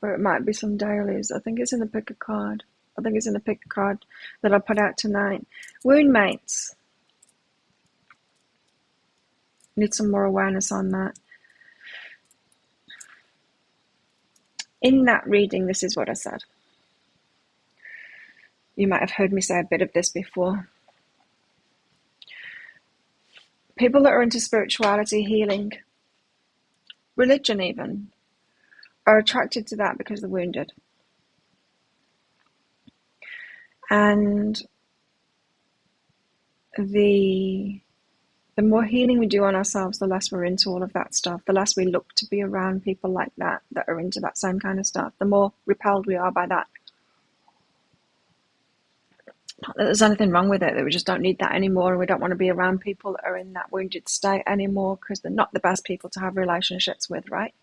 Or it might be some dailies. I think it's in the pick a card. I think it's in the pick a card that I'll put out tonight. Wound mates. Need some more awareness on that. In that reading, this is what I said. You might have heard me say a bit of this before. People that are into spirituality, healing, religion even, are attracted to that because they're wounded. And the more healing we do on ourselves, the less we're into all of that stuff, the less we look to be around people like that are into that same kind of stuff, the more repelled we are by that. Not that there's anything wrong with it, that we just don't need that anymore, and we don't want to be around people that are in that wounded state anymore because they're not the best people to have relationships with, right?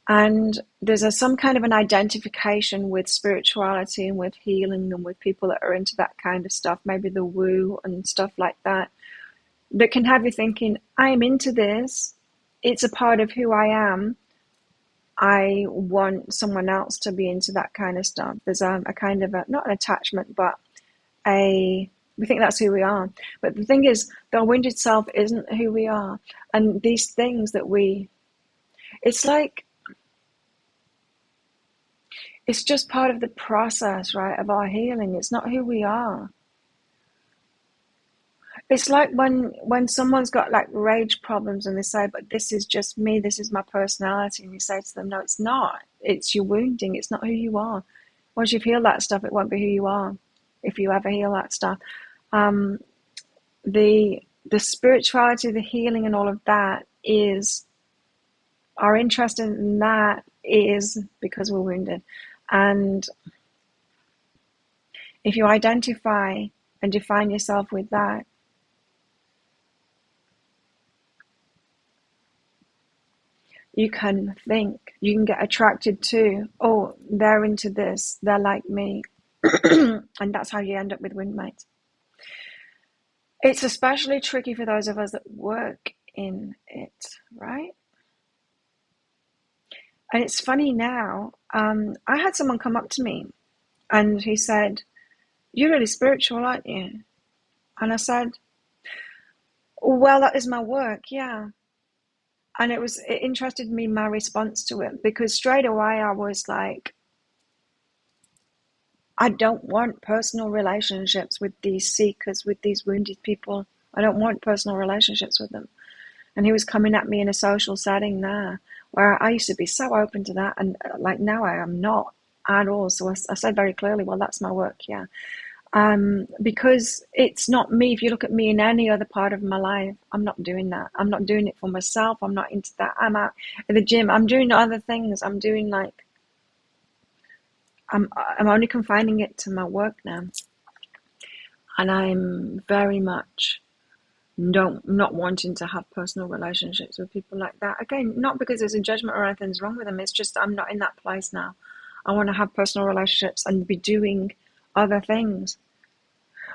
And there's some kind of an identification with spirituality and with healing and with people that are into that kind of stuff, maybe the woo and stuff like that, that can have you thinking, I'm into this, it's a part of who I am, I want someone else to be into that kind of stuff. There's a kind of, not an attachment, but we think that's who we are. But the thing is, the wounded self isn't who we are. And these things that it's like, it's just part of the process, right, of our healing. It's not who we are. It's like when someone's got like rage problems and they say, but this is just me, this is my personality. And you say to them, no, it's not. It's your wounding. It's not who you are. Once you've healed that stuff, it won't be who you are, if you ever heal that stuff. The spirituality, the healing and all of that is, our interest in that is because we're wounded. And if you identify and define yourself with that, you can think, you can get attracted to, oh, they're into this, they're like me. And that's how you end up with windmates. It's especially tricky for those of us that work in it, right? And it's funny now, I had someone come up to me and he said, you're really spiritual, aren't you? And I said, well, that is my work, yeah. And it interested me, my response to it, because straight away I was like, I don't want personal relationships with these seekers, with these wounded people. I don't want personal relationships with them. And he was coming at me in a social setting there, where I used to be so open to that, and like now I am not at all. So I said very clearly, well, that's my work, yeah. Because it's not me. If you look at me in any other part of my life, I'm not doing that. I'm not doing it for myself. I'm not into that. I'm out at the gym. I'm doing other things. I'm doing I'm only confining it to my work now. And I'm very much not wanting to have personal relationships with people like that. Again, not because there's a judgment or anything's wrong with them. It's just I'm not in that place now. I want to have personal relationships and be doing other things.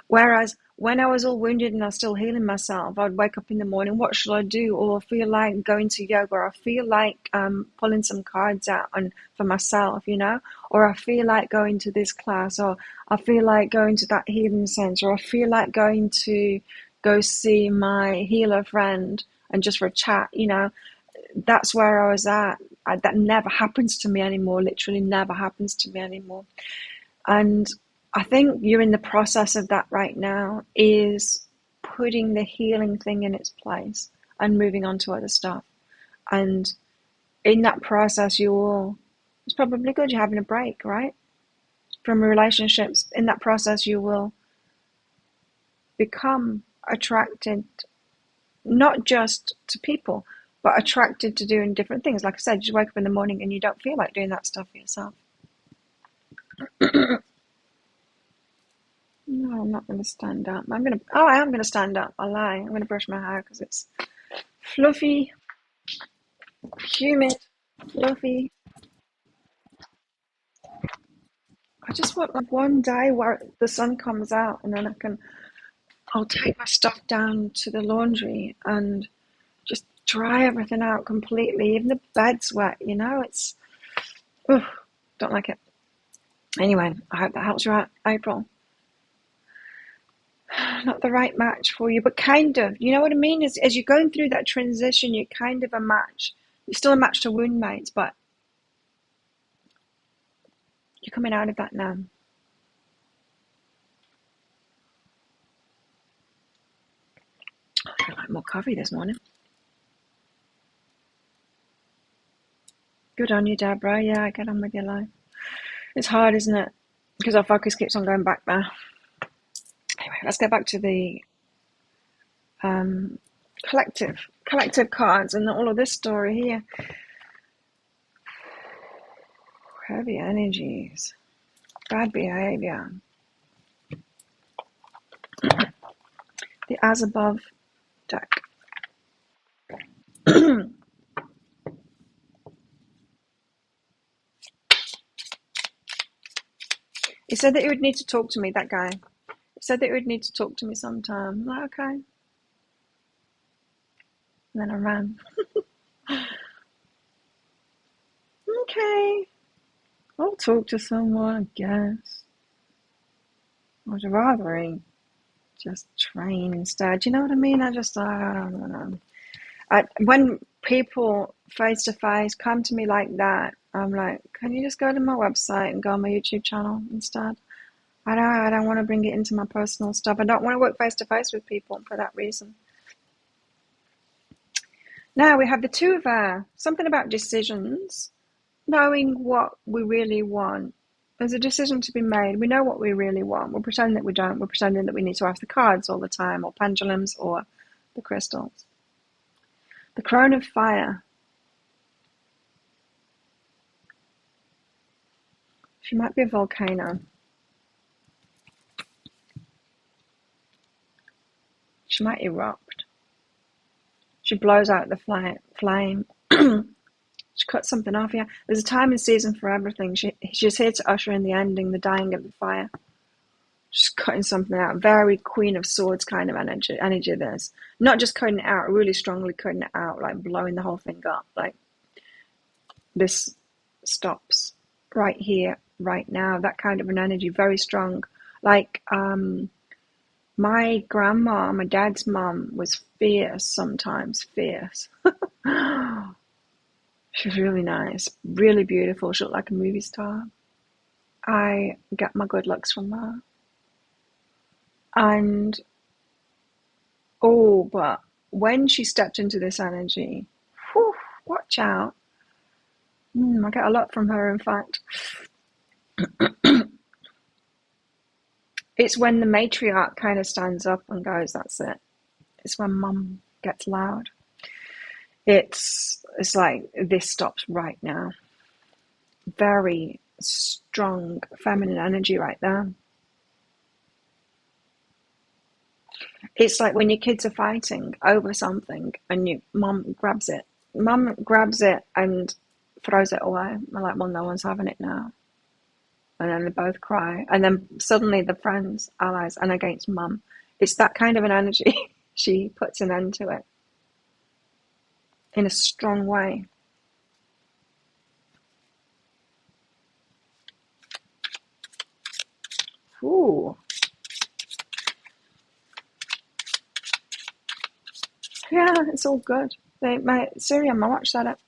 Whereas when I was all wounded and I was still healing myself, I'd wake up in the morning, what should I do? Or I feel like going to yoga, or I feel like pulling some cards out for myself, or I feel like going to this class, or I feel like going to that healing center, or I feel like going to go see my healer friend and just for a chat, that's where I was at. That never happens to me anymore, literally never happens to me anymore. And I think you're in the process of that right now, is putting the healing thing in its place and moving on to other stuff. And in that process, it's probably good you're having a break, right? From relationships. In that process, you will become attracted, not just to people, but attracted to doing different things. Like I said, you wake up in the morning and you don't feel like doing that stuff for yourself. No, I'm not going to stand up. Oh, I am going to stand up. I lie. I'm going to brush my hair because it's fluffy, humid, fluffy. I just want like one day where the sun comes out and then I'll take my stuff down to the laundry and just dry everything out completely. Even the bed's wet, it's, ugh, don't like it. Anyway, I hope that helps you out, April. Not the right match for you, but kind of. You know what I mean? As you're going through that transition, you're kind of a match. You're still a match to wound mates, but you're coming out of that now. I feel like more coffee this morning. Good on you, Deborah. Yeah, I get on with your life. It's hard, isn't it? Because our focus keeps on going back there. Anyway, let's get back to the collective cards and all of this story here. Heavy energies, bad behavior. The As Above deck. He said that he would need to talk to me, that guy. He said that he would need to talk to me sometime. I'm like, okay. And then I ran. Okay. I'll talk to someone, I guess. I'd rather he just train instead. You know what I mean? I don't know. When people face to face come to me like that, I'm like, can you just go to my website and go on my YouTube channel instead? I don't want to bring it into my personal stuff. I don't want to work face to face with people for that reason. Now we have the Two of Air. Something about decisions, knowing what we really want. There's a decision to be made. We know what we really want. We're pretending that we don't. We're pretending that we need to have the cards all the time, or pendulums, or the crystals. The Crown of Fire. She might be a volcano. She might erupt. She blows out the flame. She cuts something off. Yeah, there's a time and season for everything. She's here to usher in the ending, the dying of the fire. She's cutting something out. Very Queen of Swords kind of energy this. Not just cutting it out, really strongly cutting it out, like blowing the whole thing up. Like, this stops right here, right now. That kind of an energy, very strong. Like, my grandma, my dad's mum, was fierce sometimes, fierce. She was really nice, really beautiful. She looked like a movie star. I get my good looks from her. And, but when she stepped into this energy, whew, watch out. I get a lot from her, in fact. It's when the matriarch kind of stands up and goes, that's it. It's when mum gets loud. It's like, this stops right now. Very strong feminine energy right there. It's like when your kids are fighting over something and your mum grabs it. Mum grabs it and throws it away. I'm like, well, no one's having it now. And then they both cry. And then suddenly the friends, allies, and against mum. It's that kind of an energy. She puts an end to it in a strong way. Ooh. Yeah, it's all good. Siri on my watch set up.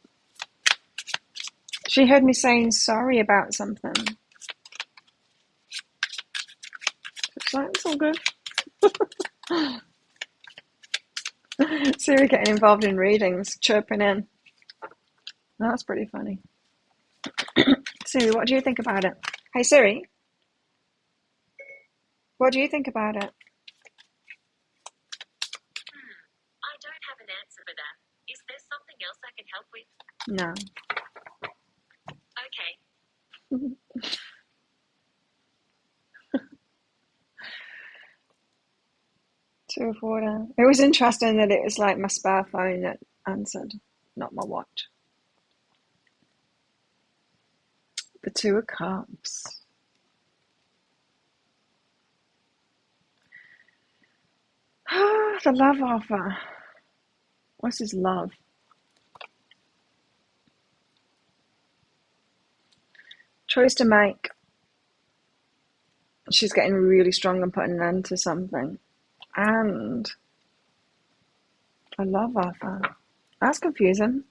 She heard me saying sorry about something. It's like, it's all good. Siri getting involved in readings, chirping in. That's pretty funny. Siri, what do you think about it? Hey Siri, what do you think about it? I don't have an answer for that. Is there something else I can help with? No. Okay. reporter. It was interesting that it was like my spare phone that answered, not my watch. The Two of Cups. The love offer. What's his love? Choice to make. She's getting really strong and putting an end to something. And a love offer. That's confusing.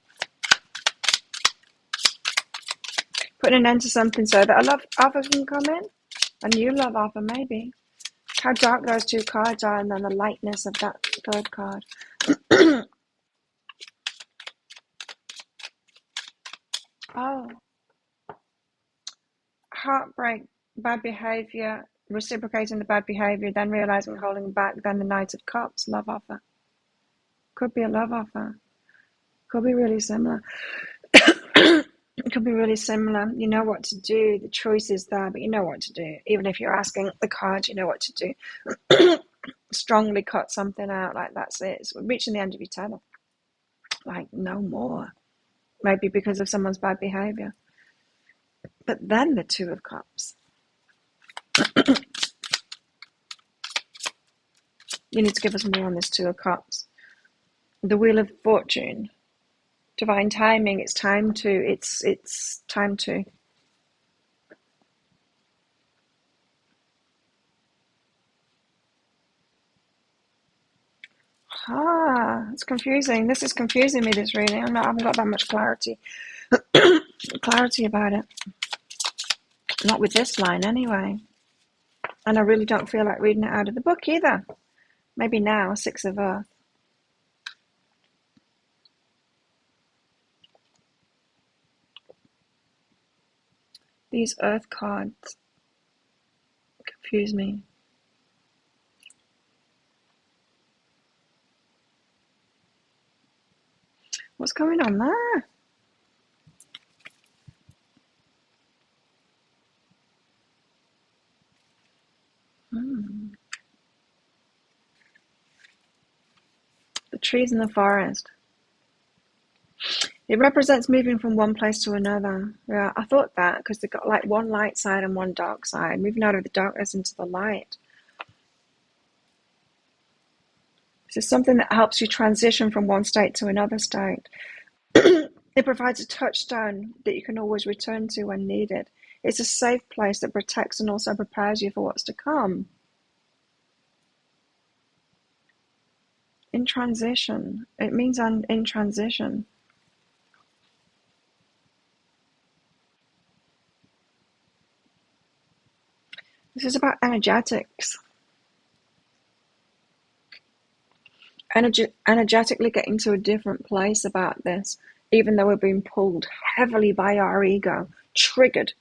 Putting an end to something so that a love offer can come in. A new love offer, maybe. How dark those two cards are, and then the lightness of that third card. Oh. Heartbreak, bad behaviour, reciprocating the bad behaviour, then realising holding back, then the Knight of Cups, love offer. Could be a love offer. Could be really similar. It could be really similar. You know what to do. The choice is there, but you know what to do. Even if you're asking the cards, you know what to do. Strongly cut something out, like that's it. It's reaching the end of your tether. Like, no more. Maybe because of someone's bad behaviour. But then the Two of Cups. You need to give us more on this Two of Cups. The Wheel of Fortune. Divine timing. It's time to. It's time to. It's confusing. This is confusing me, this reading. I haven't got that much clarity. Clarity about it. Not with this line, anyway. And I really don't feel like reading it out of the book either. Maybe now, Six of Earth. These Earth cards confuse me. What's going on there? The trees in the forest. It represents moving from one place to another. Yeah, I thought that because they've got like one light side and one dark side, moving out of the darkness into the light. This is something that helps you transition from one state to another state. It provides a touchstone that you can always return to when needed. It's a safe place that protects and also prepares you for what's to come. In transition. It means I'm in transition. This is about energetics. Energetically getting to a different place about this, even though we're being pulled heavily by our ego, triggered.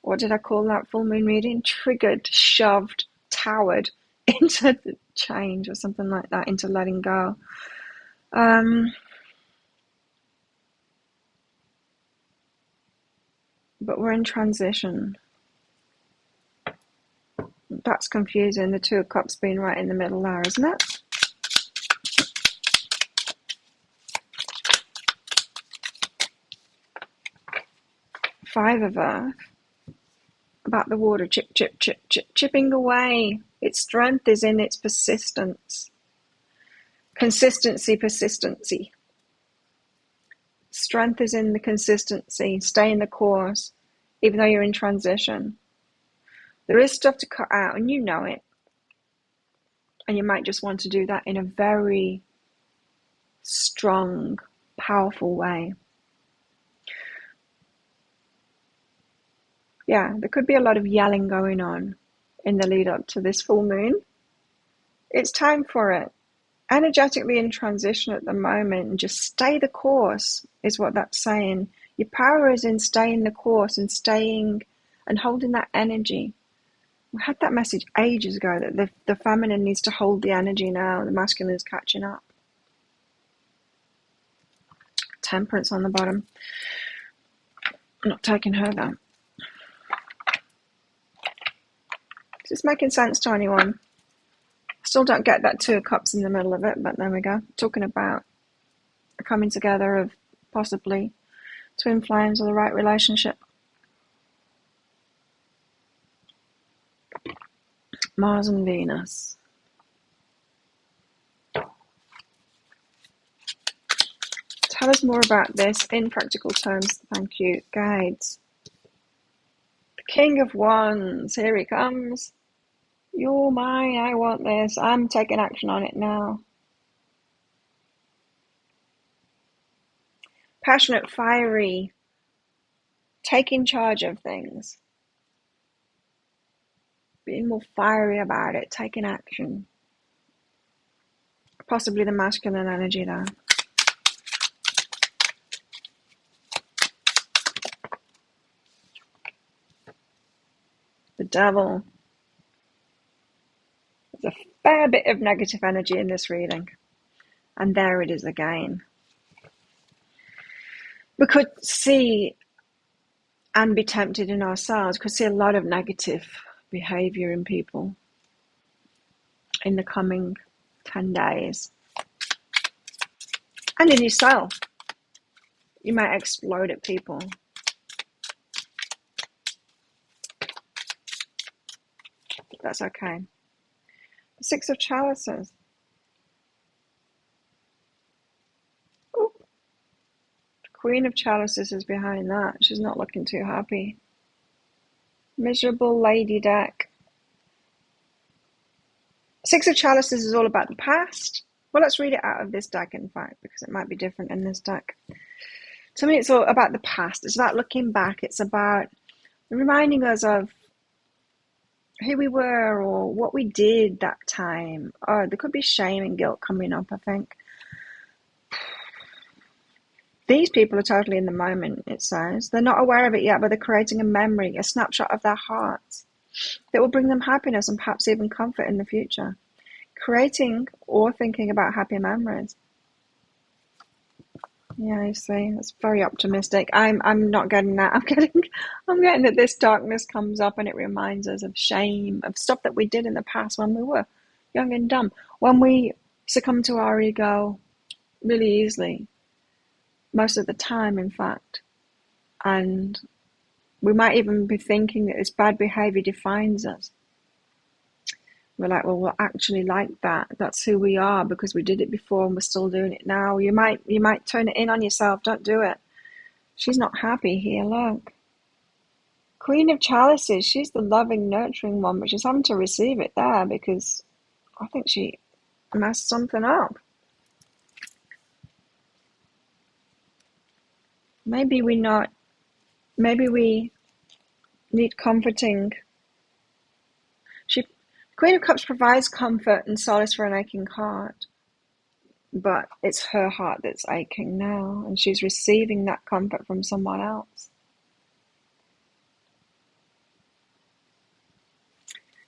What did I call that full moon reading? Triggered, shoved, towered into the change or something like that, into letting go. But we're in transition. That's confusing, the Two of Cups being right in the middle there, isn't it? Five of Earth. About the water, chip, chip, chip, chip, chipping away. Its strength is in its persistence. Consistency, persistency. Strength is in the consistency. Stay in the course, even though you're in transition. There is stuff to cut out, and you know it. And you might just want to do that in a very strong, powerful way. Yeah, there could be a lot of yelling going on in the lead up to this full moon. It's time for it. Energetically in transition at the moment, and just stay the course is what that's saying. Your power is in staying the course and staying and holding that energy. We had that message ages ago that the feminine needs to hold the energy now, the masculine is catching up. Temperance on the bottom. I'm not taking her though. Is this making sense to anyone? Still don't get that 2 of Cups in the middle of it, but there we go. Talking about a coming together of possibly twin flames or the right relationship. Mars and Venus. Tell us more about this in practical terms. Thank you, guides. The King of Wands. Here he comes. You're mine. I want this. I'm taking action on it now. Passionate, fiery. Taking charge of things. Being more fiery about it. Taking action. Possibly the masculine energy there. The Devil. There's a fair bit of negative energy in this reading. And there it is again. We could see and be tempted in ourselves. We could see a lot of negative behaviour in people in the coming 10 days. And in yourself. You might explode at people. That's okay. The 6 of Chalices. Ooh. The Queen of Chalices is behind that. She's not looking too happy. Miserable lady deck. 6 of Chalices is all about the past. Well, let's read it out of this deck, in fact, because it might be different in this deck. To me, it's all about the past. It's about looking back. It's about reminding us of who we were or what we did that time. Oh, there could be shame and guilt coming up, I think. These people are totally in the moment, it says. They're not aware of it yet, but they're creating a memory, a snapshot of their hearts that will bring them happiness and perhaps even comfort in the future. Creating or thinking about happy memories. Yeah, you see, that's very optimistic. I'm not getting that. I'm getting that this darkness comes up and it reminds us of shame, of stuff that we did in the past when we were young and dumb, when we succumbed to our ego really easily, most of the time, in fact. And we might even be thinking that this bad behavior defines us. We're like, well, we're actually like that. That's who we are because we did it before and we're still doing it now. You might turn it in on yourself. Don't do it. She's not happy here, look. Queen of Chalices, she's the loving, nurturing one, but she's having to receive it there because I think she messed something up. Maybe we need comforting. Queen of Cups provides comfort and solace for an aching heart, but it's her heart that's aching now, and she's receiving that comfort from someone else.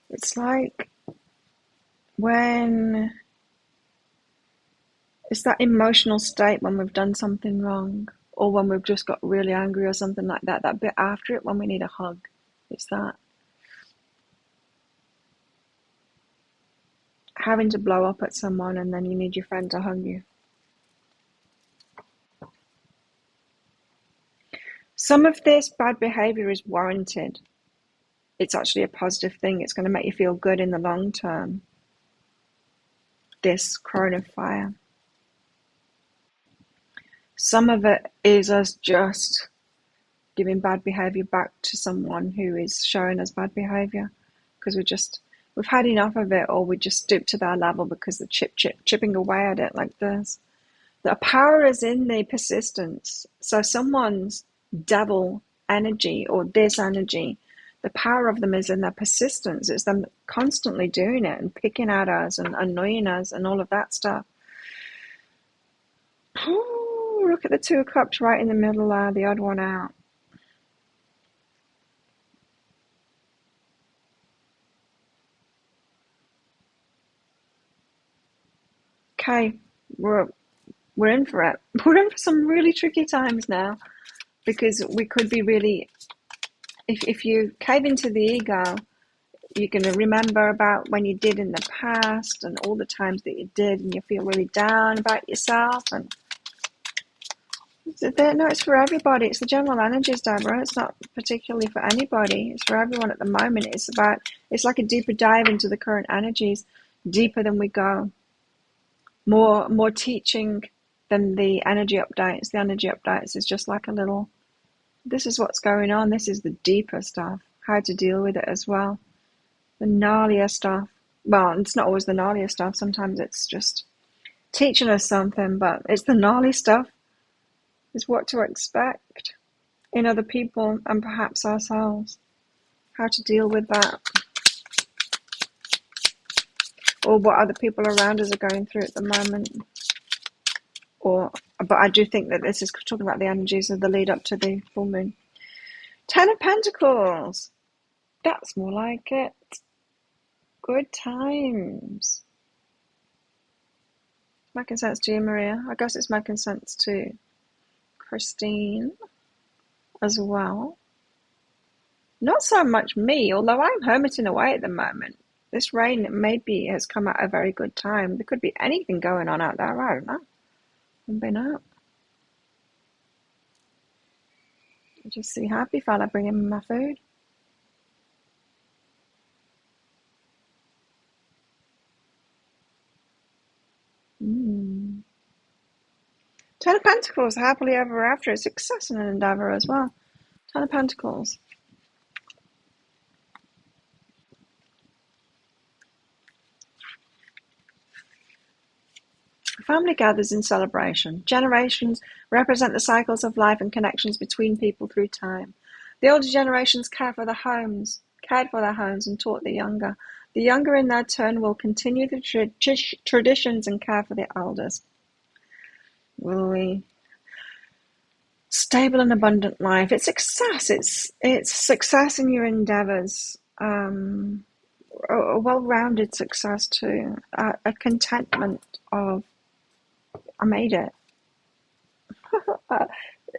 It's like when it's that emotional state when we've done something wrong, or when we've just got really angry or something like that, that bit after it when we need a hug. It's that. Having to blow up at someone and then you need your friend to hug you. Some of this bad behavior is warranted. It's actually a positive thing. It's going to make you feel good in the long term. This crown of fire. Some of it is us just giving bad behavior back to someone who is showing us bad behavior because we've had enough of it, or we just stoop to their level because they're chipping away at it like this. The power is in the persistence. So someone's devil energy or this energy, the power of them is in their persistence. It's them constantly doing it and picking at us and annoying us and all of that stuff. Ooh, look at the 2 of Cups right in the middle there, the odd one out. Okay, we're in for it. We're in for some really tricky times now, because we could be really, if you cave into the ego, You're going to remember about when you did in the past and all the times that you did, and you feel really down about yourself. And no, it's for everybody. It's the general energies, Deborah. It's not particularly for anybody. It's for everyone at the moment. It's like a deeper dive into the current energies, deeper than we go. More teaching than the energy updates. The energy updates is just like a little, this is what's going on. This is the deeper stuff. How to deal with it as well. The gnarlier stuff. Well, it's not always the gnarlier stuff. Sometimes it's just teaching us something, but it's the gnarly stuff. Is what to expect in other people and perhaps ourselves. How to deal with that. Or what other people around us are going through at the moment. But I do think that this is talking about the energies of the lead up to the full moon. 10 of Pentacles. That's more like it. Good times. Making sense to you, Maria? I guess it's making sense to Christine as well. Not so much me, although I'm hermiting away at the moment. This rain maybe has come at a very good time. There could be anything going on out there. I don't know. I've been out. I just see happy fella bringing me my food. Ten of Pentacles, happily ever after. Success in an endeavour as well. Ten of Pentacles. Family gathers in celebration. Generations represent the cycles of life and connections between people through time. The older generations cared for their homes and taught the younger. The younger in their turn will continue the traditions and care for the elders. Will we? Stable and abundant life. It's success. It's success in your endeavours. A well-rounded success too. A contentment of, I made it.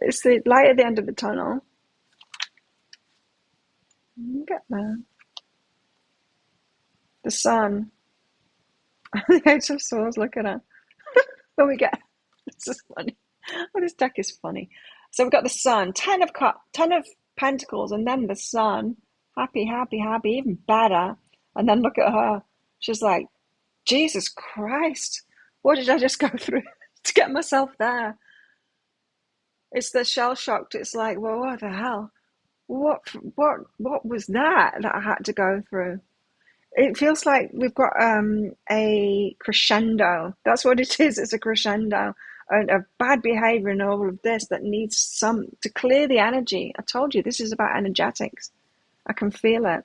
It's the light at the end of the tunnel. You get there. The sun. The Eight of Swords. Look at her. What we get? This is funny. Oh, this deck is funny. So we've got the sun, 10 of Pentacles, and then the sun. Happy, happy, happy, even better. And then look at her. She's like, Jesus Christ, what did I just go through to get myself there? It's the shell shocked. It's like, well, what the hell? What was that I had to go through? It feels like we've got a crescendo. That's what it is. It's a crescendo. A bad behavior and all of this that needs to clear the energy. I told you, this is about energetics. I can feel it.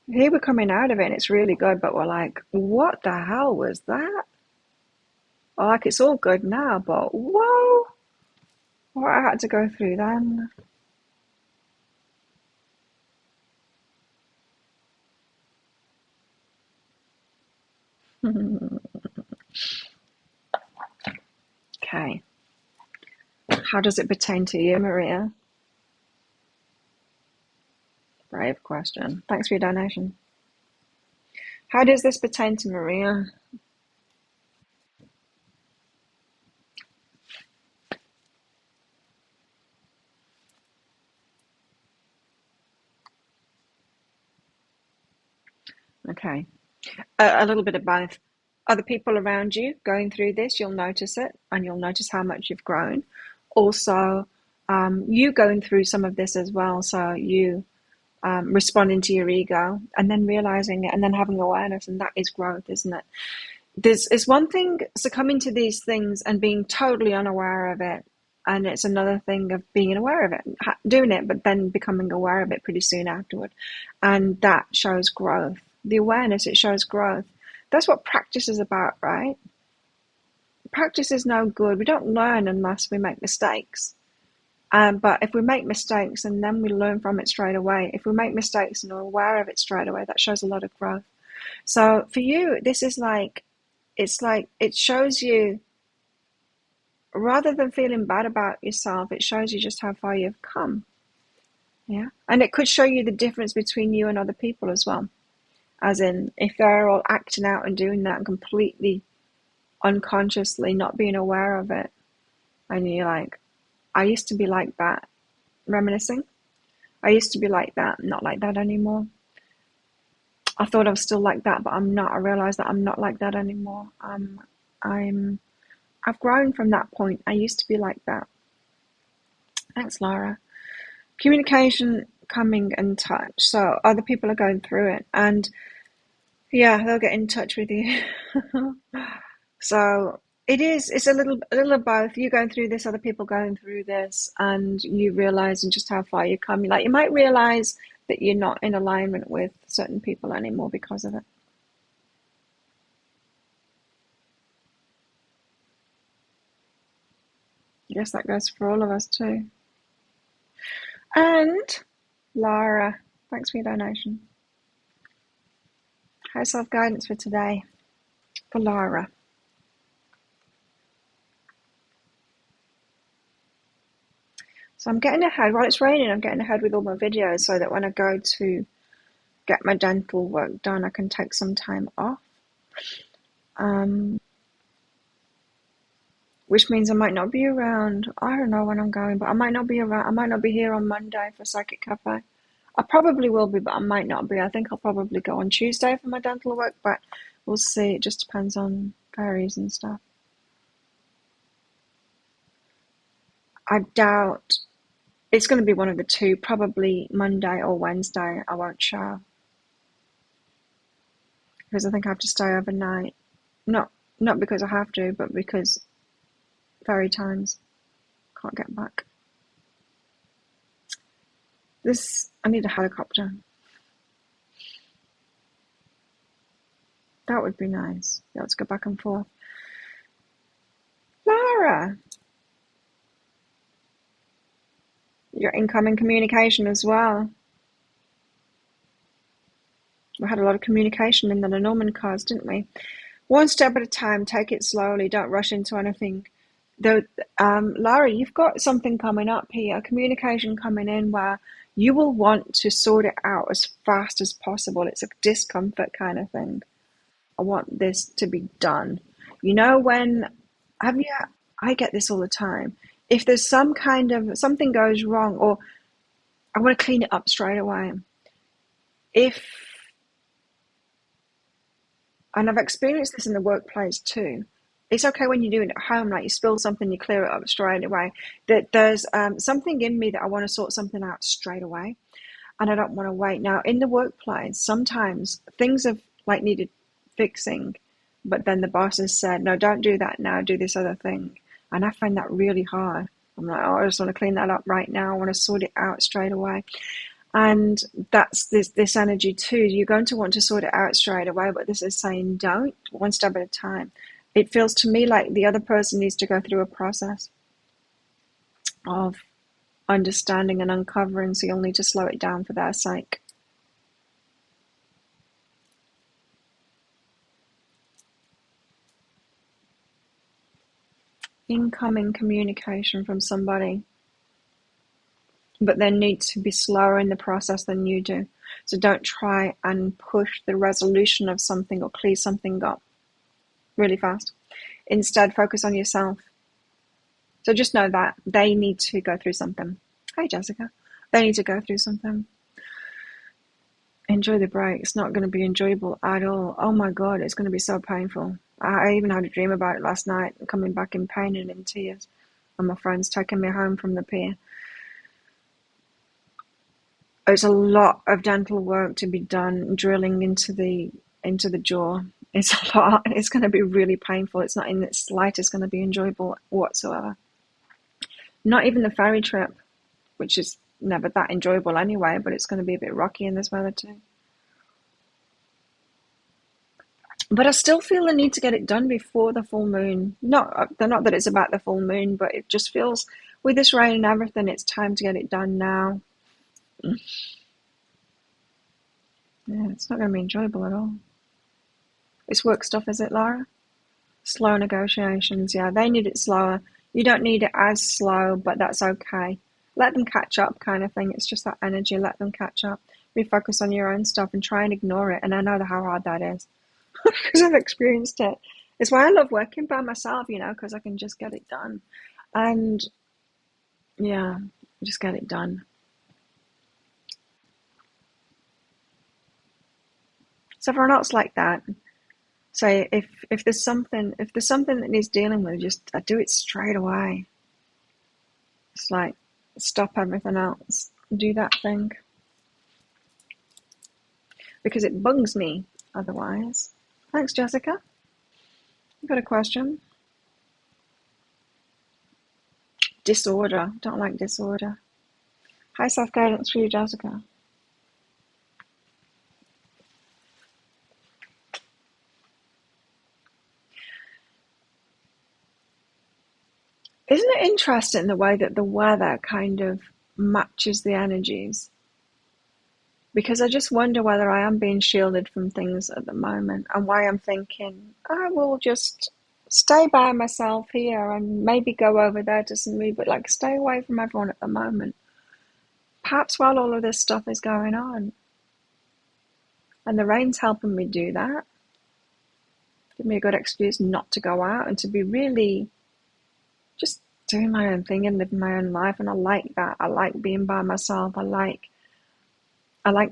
Here we're coming out of it and it's really good, but we're like, what the hell was that? Like, it's all good now, but whoa, what I had to go through then. Okay. How does it pertain to you, Maria? Brave question. Thanks for your donation. How does this pertain to Maria? Okay. A little bit of both. Other people around you going through this, you'll notice it, and you'll notice how much you've grown. Also, you going through some of this as well, so you responding to your ego and then realizing it and then having awareness, and that is growth, isn't it? It's one thing succumbing to these things and being totally unaware of it, and it's another thing of being aware of it, doing it, but then becoming aware of it pretty soon afterward, and that shows growth. The awareness, it shows growth. That's what practice is about, right? Practice is no good. We don't learn unless we make mistakes. But if we make mistakes and then we learn from it straight away, if we make mistakes and are aware of it straight away, that shows a lot of growth. So for you, this is like, it shows you, rather than feeling bad about yourself, it shows you just how far you've come. Yeah. And it could show you the difference between you and other people as well. As in, if they're all acting out and doing that and completely unconsciously not being aware of it, and you're like, I used to be like that, reminiscing. I used to be like that, not like that anymore. I thought I was still like that, but I'm not. I realized that I'm not like that anymore. I've grown from that point. I used to be like that. Thanks, Laura. Communication, coming in touch. So other people are going through it, and yeah, they'll get in touch with you. So it's a little of both. You going through this, other people going through this, and you realizing just how far you come. Like, you might realize that you're not in alignment with certain people anymore because of it. I guess that goes for all of us too. And Lara, thanks for your donation. High self-guidance for today for Lara. So I'm getting ahead. While it's raining, I'm getting ahead with all my videos so that when I go to get my dental work done, I can take some time off. Which means I might not be around. I don't know when I'm going, but I might not be around. I might not be here on Monday for Psychic Cafe. I probably will be, but I might not be. I think I'll probably go on Tuesday for my dental work, but we'll see. It just depends on fairies and stuff. I doubt it's going to be one of the two, probably Monday or Wednesday. I won't show because I think I have to stay overnight. Not because I have to, but because fairy times, can't get back. I need a helicopter. That would be nice. Yeah, let's go back and forth. Lara, your incoming communication as well. We had a lot of communication in the Lenormand cards, didn't we? One step at a time, take it slowly, don't rush into anything. Though, Lara, you've got something coming up here, communication coming in where you will want to sort it out as fast as possible. It's a discomfort kind of thing. I want this to be done. You know, I get this all the time. If there's something goes wrong, or I want to clean it up straight away. And I've experienced this in the workplace too. It's okay when you do it at home, like you spill something, you clear it up straight away. That there's something in me that I want to sort something out straight away, and I don't want to wait. Now, in the workplace, sometimes things have like needed fixing, but then the boss has said, no, don't do that now, do this other thing. And I find that really hard. I'm like, oh, I just want to clean that up right now. I want to sort it out straight away. And that's this energy too. You're going to want to sort it out straight away, but this is saying don't, one step at a time. It feels to me like the other person needs to go through a process of understanding and uncovering, so you'll need to slow it down for their sake. Incoming communication from somebody, but they need to be slower in the process than you do. So don't try and push the resolution of something or clear something up really fast. Instead, focus on yourself. So just know that they need to go through something. Hi, Jessica. They need to go through something. Enjoy the break. It's not going to be enjoyable at all. Oh my God, it's going to be so painful. I even had a dream about it last night, coming back in pain and in tears, and my friends taking me home from the pier. It's a lot of dental work to be done, drilling into the jaw. It's a lot. It's going to be really painful. It's not in the slightest going to be enjoyable whatsoever. Not even the ferry trip, which is never that enjoyable anyway, but it's going to be a bit rocky in this weather too. But I still feel the need to get it done before the full moon. Not that it's about the full moon, but it just feels, with this rain and everything, it's time to get it done now. Yeah, it's not going to be enjoyable at all. It's work stuff, is it, Laura? Slow negotiations, yeah, they need it slower. You don't need it as slow, but that's okay. let them catch up kind of thing. It's just that energy, let them catch up. Refocus on your own stuff and try and ignore it. And I know how hard that is because I've experienced it. It's why I love working by myself, because I can just get it done. And yeah, just get it done. So everyone else like that. So if there's something that needs dealing with, just I do it straight away. It's like stop everything else, do that thing, because it bugs me otherwise. Thanks, Jessica. You got a question? Disorder. Don't like disorder. High self-guidance for you, Jessica. Isn't it interesting the way that the weather kind of matches the energies? Because I just wonder whether I am being shielded from things at the moment, and why I'm thinking, I will just stay by myself here and maybe go over there to some movie, but like stay away from everyone at the moment. Perhaps while all of this stuff is going on. And the rain's helping me do that. Give me a good excuse not to go out and to be really just doing my own thing and living my own life. And I like that. I like being by myself. I like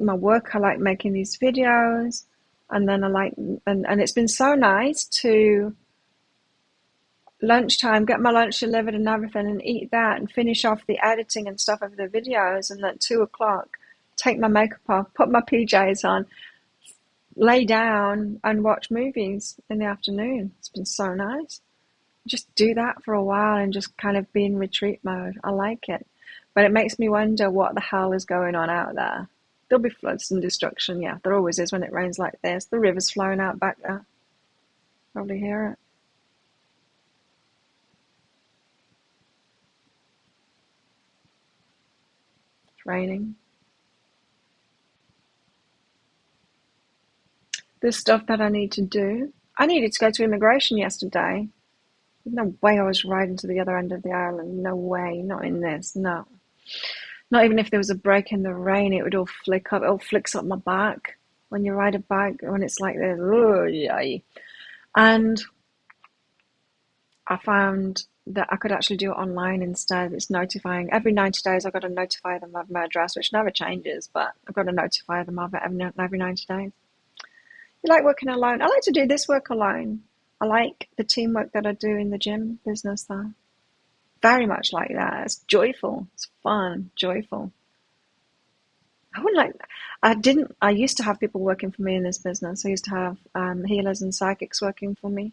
my work. I like making these videos. And then and it's been so nice to lunchtime, get my lunch delivered and everything, and eat that and finish off the editing and stuff of the videos. And at 2:00, take my makeup off, put my PJs on, lay down and watch movies in the afternoon. It's been so nice. Just do that for a while and just kind of be in retreat mode. I like it. But it makes me wonder what the hell is going on out there. There'll be floods and destruction. Yeah, there always is when it rains like this. The river's flowing out back there. Probably hear it. It's raining. There's stuff that I need to do. I needed to go to immigration yesterday. There's no way I was riding to the other end of the island. No way. Not in this. No. Not even if there was a break in the rain, it would all flick up. It all flicks up my back when you ride a bike, when it's like this. Oh, yay. And I found that I could actually do it online instead. It's notifying. Every 90 days, I've got to notify them of my address, which never changes, but I've got to notify them of it every 90 days. You like working alone? I like to do this work alone. I like the teamwork that I do in the gym business though. Very much like that. It's joyful. It's fun, joyful. I used to have people working for me in this business. I used to have healers and psychics working for me.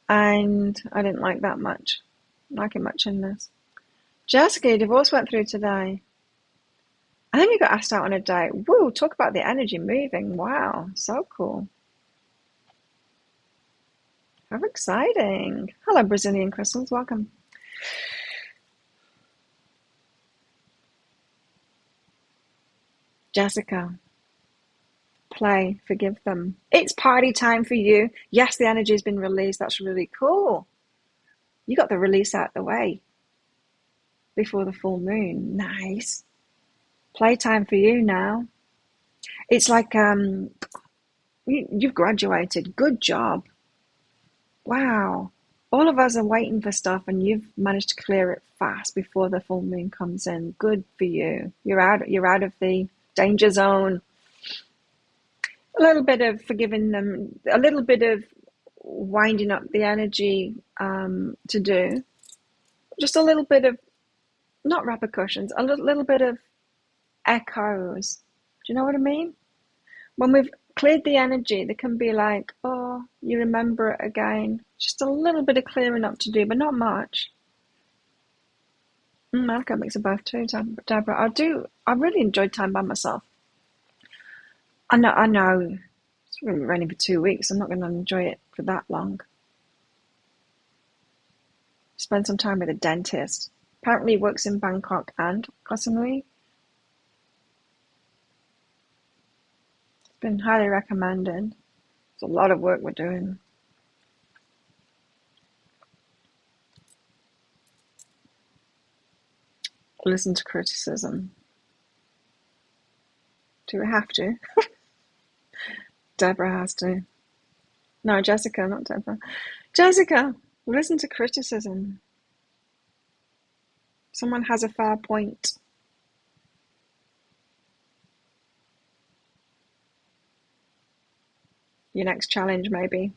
And I didn't like that much. I don't like it much in this. Jessica, your divorce went through today. And then you got asked out on a date. Woo, talk about the energy moving. Wow, so cool. How exciting. Hello, Brazilian crystals. Welcome. Jessica, play, forgive them. It's party time for you. Yes, the energy has been released. That's really cool. You got the release out the way before the full moon. Nice. Playtime for you now. It's like you've graduated. Good job. Wow. All of us are waiting for stuff and you've managed to clear it fast before the full moon comes in. Good for you. You're out of the danger zone. A little bit of forgiving them, a little bit of winding up the energy to do. Just a little bit of, not repercussions, a little bit of echoes. Do you know what I mean? When we've cleared the energy, there can be like, oh, you remember it again. Just a little bit of clearing up to do, but not much. I can mix of both too, Deborah. I really enjoyed time by myself. I know. It's been raining for 2 weeks. I'm not going to enjoy it for that long. Spend some time with a dentist. Apparently he works in Bangkok and Koh Samui. It's been highly recommended. It's a lot of work we're doing. listen to criticism. Do we have to? Deborah has to. No, Jessica, not Deborah. Jessica, listen to criticism. Someone has a fair point. Your next challenge, maybe.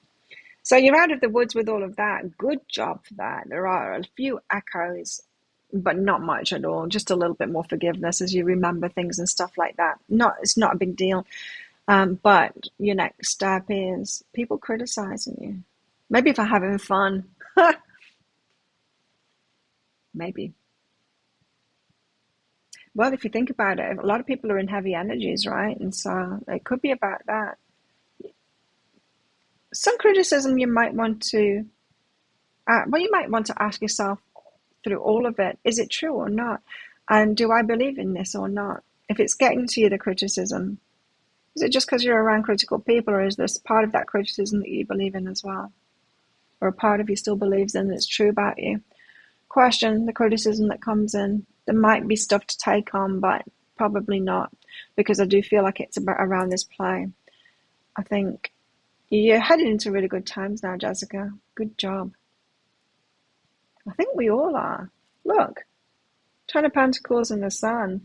So you're out of the woods with all of that. Good job for that. There are a few echoes, but not much at all. Just a little bit more forgiveness as you remember things and stuff like that. It's not a big deal. But your next step is people criticizing you. Maybe for having fun. Maybe. Well, if you think about it, a lot of people are in heavy energies, right? And so it could be about that. Some criticism you might want to, you might want to ask yourself through all of it, is it true or not? And do I believe in this or not? If it's getting to you, the criticism, is it just because you're around critical people, or is this part of that criticism that you believe in as well? Or a part of you still believes in it's true about you? Question the criticism that comes in. There might be stuff to take on, but probably not, because I do feel like it's about around this play. I think you're headed into really good times now, Jessica. Good job. I think we all are. Look, 10 of Pentacles in the Sun.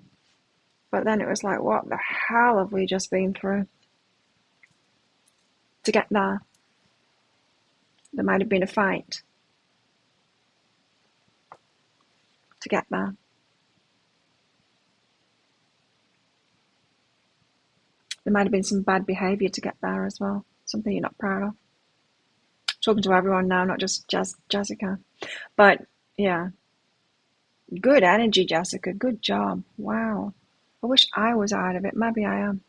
But then it was like, what the hell have we just been through to get there? There might have been a fight to get there. There might have been some bad behaviour to get there as well. Something you're not proud of. Talking to everyone now, not just Jessica. But yeah, good energy, Jessica. Good job. Wow. I wish I was out of it. Maybe I am.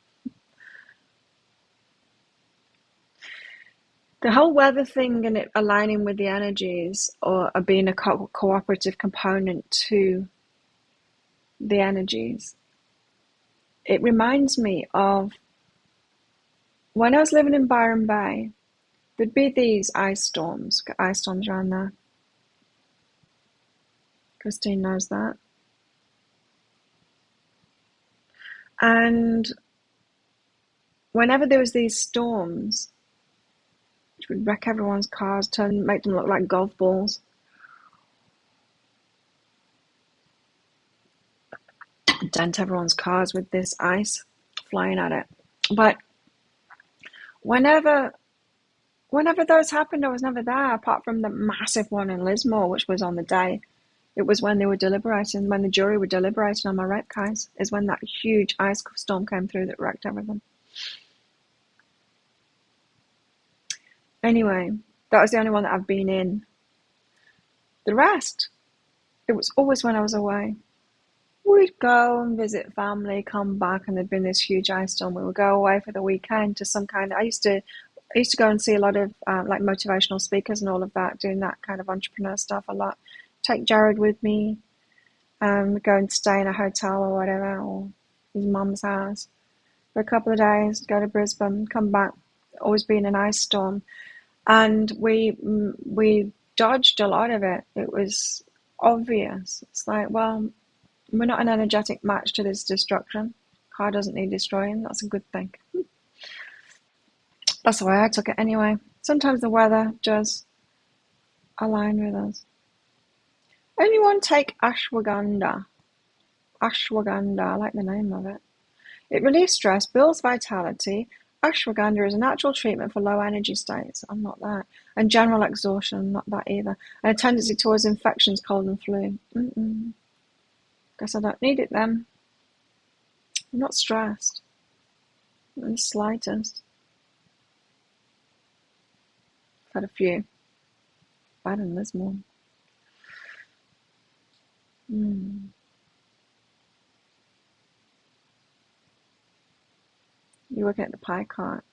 The whole weather thing and it aligning with the energies or being a cooperative component to the energies. It reminds me of when I was living in Byron Bay, there'd be these ice storms around there. Christine knows that. And whenever there was these storms, which would wreck everyone's cars, make them look like golf balls, dent everyone's cars with this ice flying at it. But whenever those happened, I was never there, apart from the massive one in Lismore, which was on the day. It was when they were deliberating, when the jury were deliberating on my rape case, is when that huge ice storm came through that wrecked everything. Anyway, that was the only one that I've been in. The rest, it was always when I was away. We'd go and visit family, come back, and there'd been this huge ice storm. We would go away for the weekend to some kind of, I used to go and see a lot of like motivational speakers and all of that, doing that kind of entrepreneur stuff a lot. Take Jared with me, go and stay in a hotel or whatever, or his mum's house for a couple of days, go to Brisbane, come back, always been an ice storm. And we dodged a lot of it. It was obvious. It's like, well, we're not an energetic match to this destruction. Car doesn't need destroying. That's a good thing. That's the way I took it anyway. Sometimes the weather does align with us. Anyone take ashwagandha? Ashwagandha, I like the name of it. It relieves stress, builds vitality. Ashwagandha is a natural treatment for low energy states. I'm not that. And general exhaustion, I'm not that either. And a tendency towards infections, cold and flu. Guess I don't need it then. I'm not stressed. Not in the slightest. I've had a few. Bad in Lismore. You're working at the pie cart.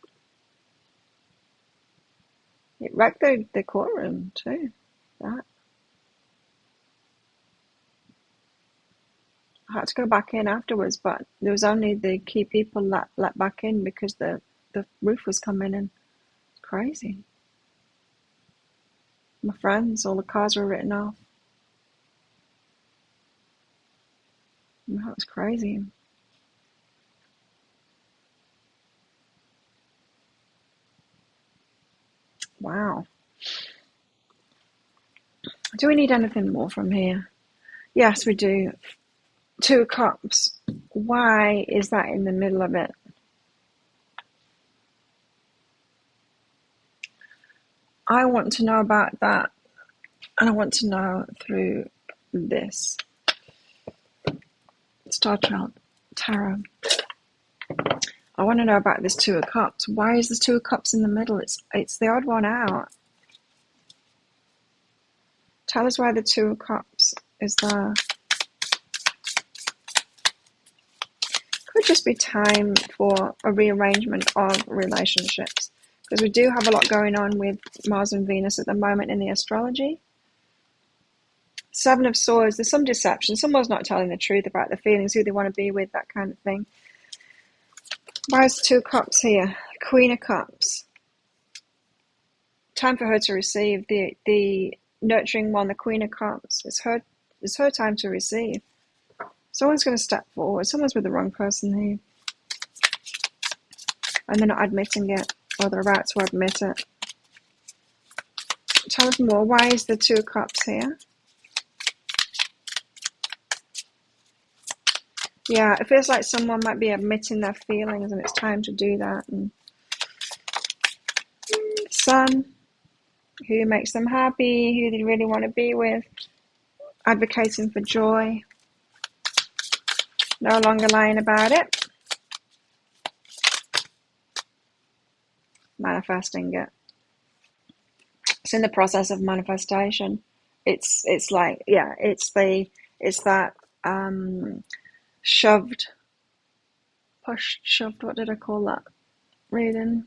It wrecked the courtroom too. That. I had to go back in afterwards, but there was only the key people let back in because the roof was coming in. It's crazy. My friends, all the cars were written off. That's crazy. Wow. Do we need anything more from here? Yes, we do. 2 of Cups. Why is that in the middle of it? I want to know about that, and I want to know through this. Starchild Tarot. I want to know about this 2 of Cups. Why is this 2 of Cups in the middle? It's the odd one out. Tell us why the 2 of Cups is there. Could just be time for a rearrangement of relationships, because we do have a lot going on with Mars and Venus at the moment in the astrology. 7 of Swords, there's some deception. Someone's not telling the truth about their feelings, who they want to be with, that kind of thing. Why is 2 of Cups here? Queen of Cups. Time for her to receive. The nurturing one, the Queen of Cups. It's her time to receive. Someone's going to step forward. Someone's with the wrong person here. And they're not admitting it, or they're about to admit it. Tell us more. Why is the 2 of Cups here? Yeah, it feels like someone might be admitting their feelings, and it's time to do that. And Sun, who makes them happy, who they really want to be with, advocating for joy, no longer lying about it, manifesting it. It's in the process of manifestation. It's like, yeah, it's that shoved, pushed, shoved, what did I call that reading?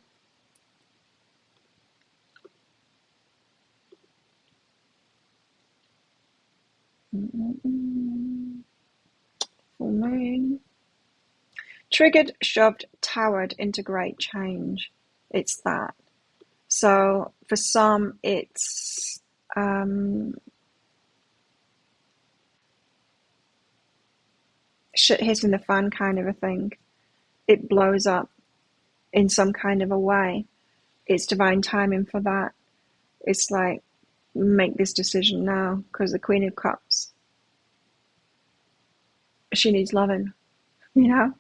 Full moon. Triggered, shoved, towered into great change. It's that. So for some, it's shit hitting the fan kind of a thing. It blows up in some kind of a way. It's divine timing for that. It's like, make this decision now, because the Queen of Cups, she needs loving, you know?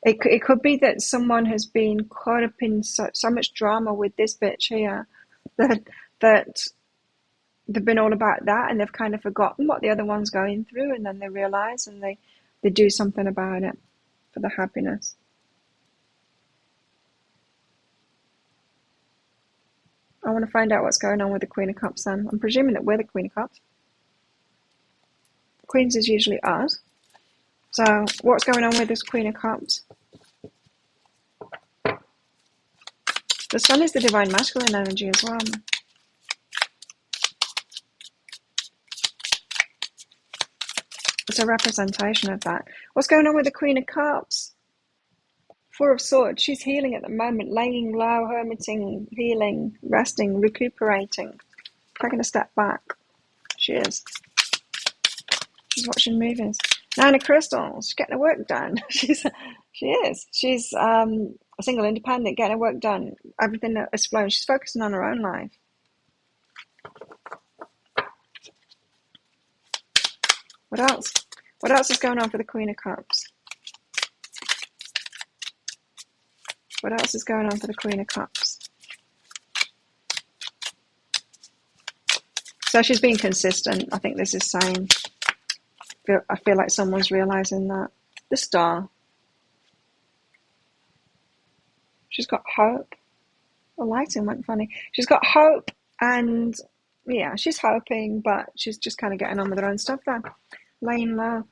It could be that someone has been caught up in so much drama with this bitch here that they've been all about that, and they've kind of forgotten what the other one's going through, and then they realize and they do something about it for the happiness. I want to find out what's going on with the Queen of Cups then. I'm presuming that we're the Queen of Cups. Queens is usually us. So what's going on with this Queen of Cups? The Sun is the divine masculine energy as well. It's a representation of that. What's going on with the Queen of Cups? 4 of Swords. She's healing at the moment, laying low, hermiting, healing, resting, recuperating, taking a step back. She is. She's watching movies. 9 of Crystals. She's getting her work done. She is. She's a single, independent, getting her work done. Everything that is flowing. She's focusing on her own life. What else? What else is going on for the Queen of Cups? What else is going on for the Queen of Cups? So she's being consistent. I think this is saying. I feel like someone's realizing that. The Star. She's got hope. The lighting went funny. She's got hope, and yeah, she's hoping, but she's just kind of getting on with her own stuff there. Laying low.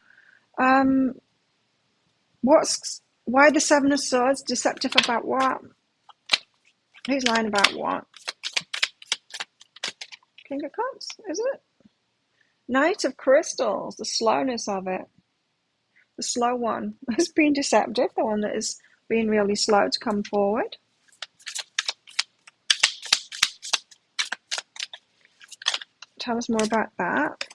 Why the 7 of Swords? Deceptive about what? Who's lying about what? King of Cups, is it? Knight of Crystals, the slowness of it. The slow one has been deceptive, the one that is being really slow to come forward. Tell us more about that.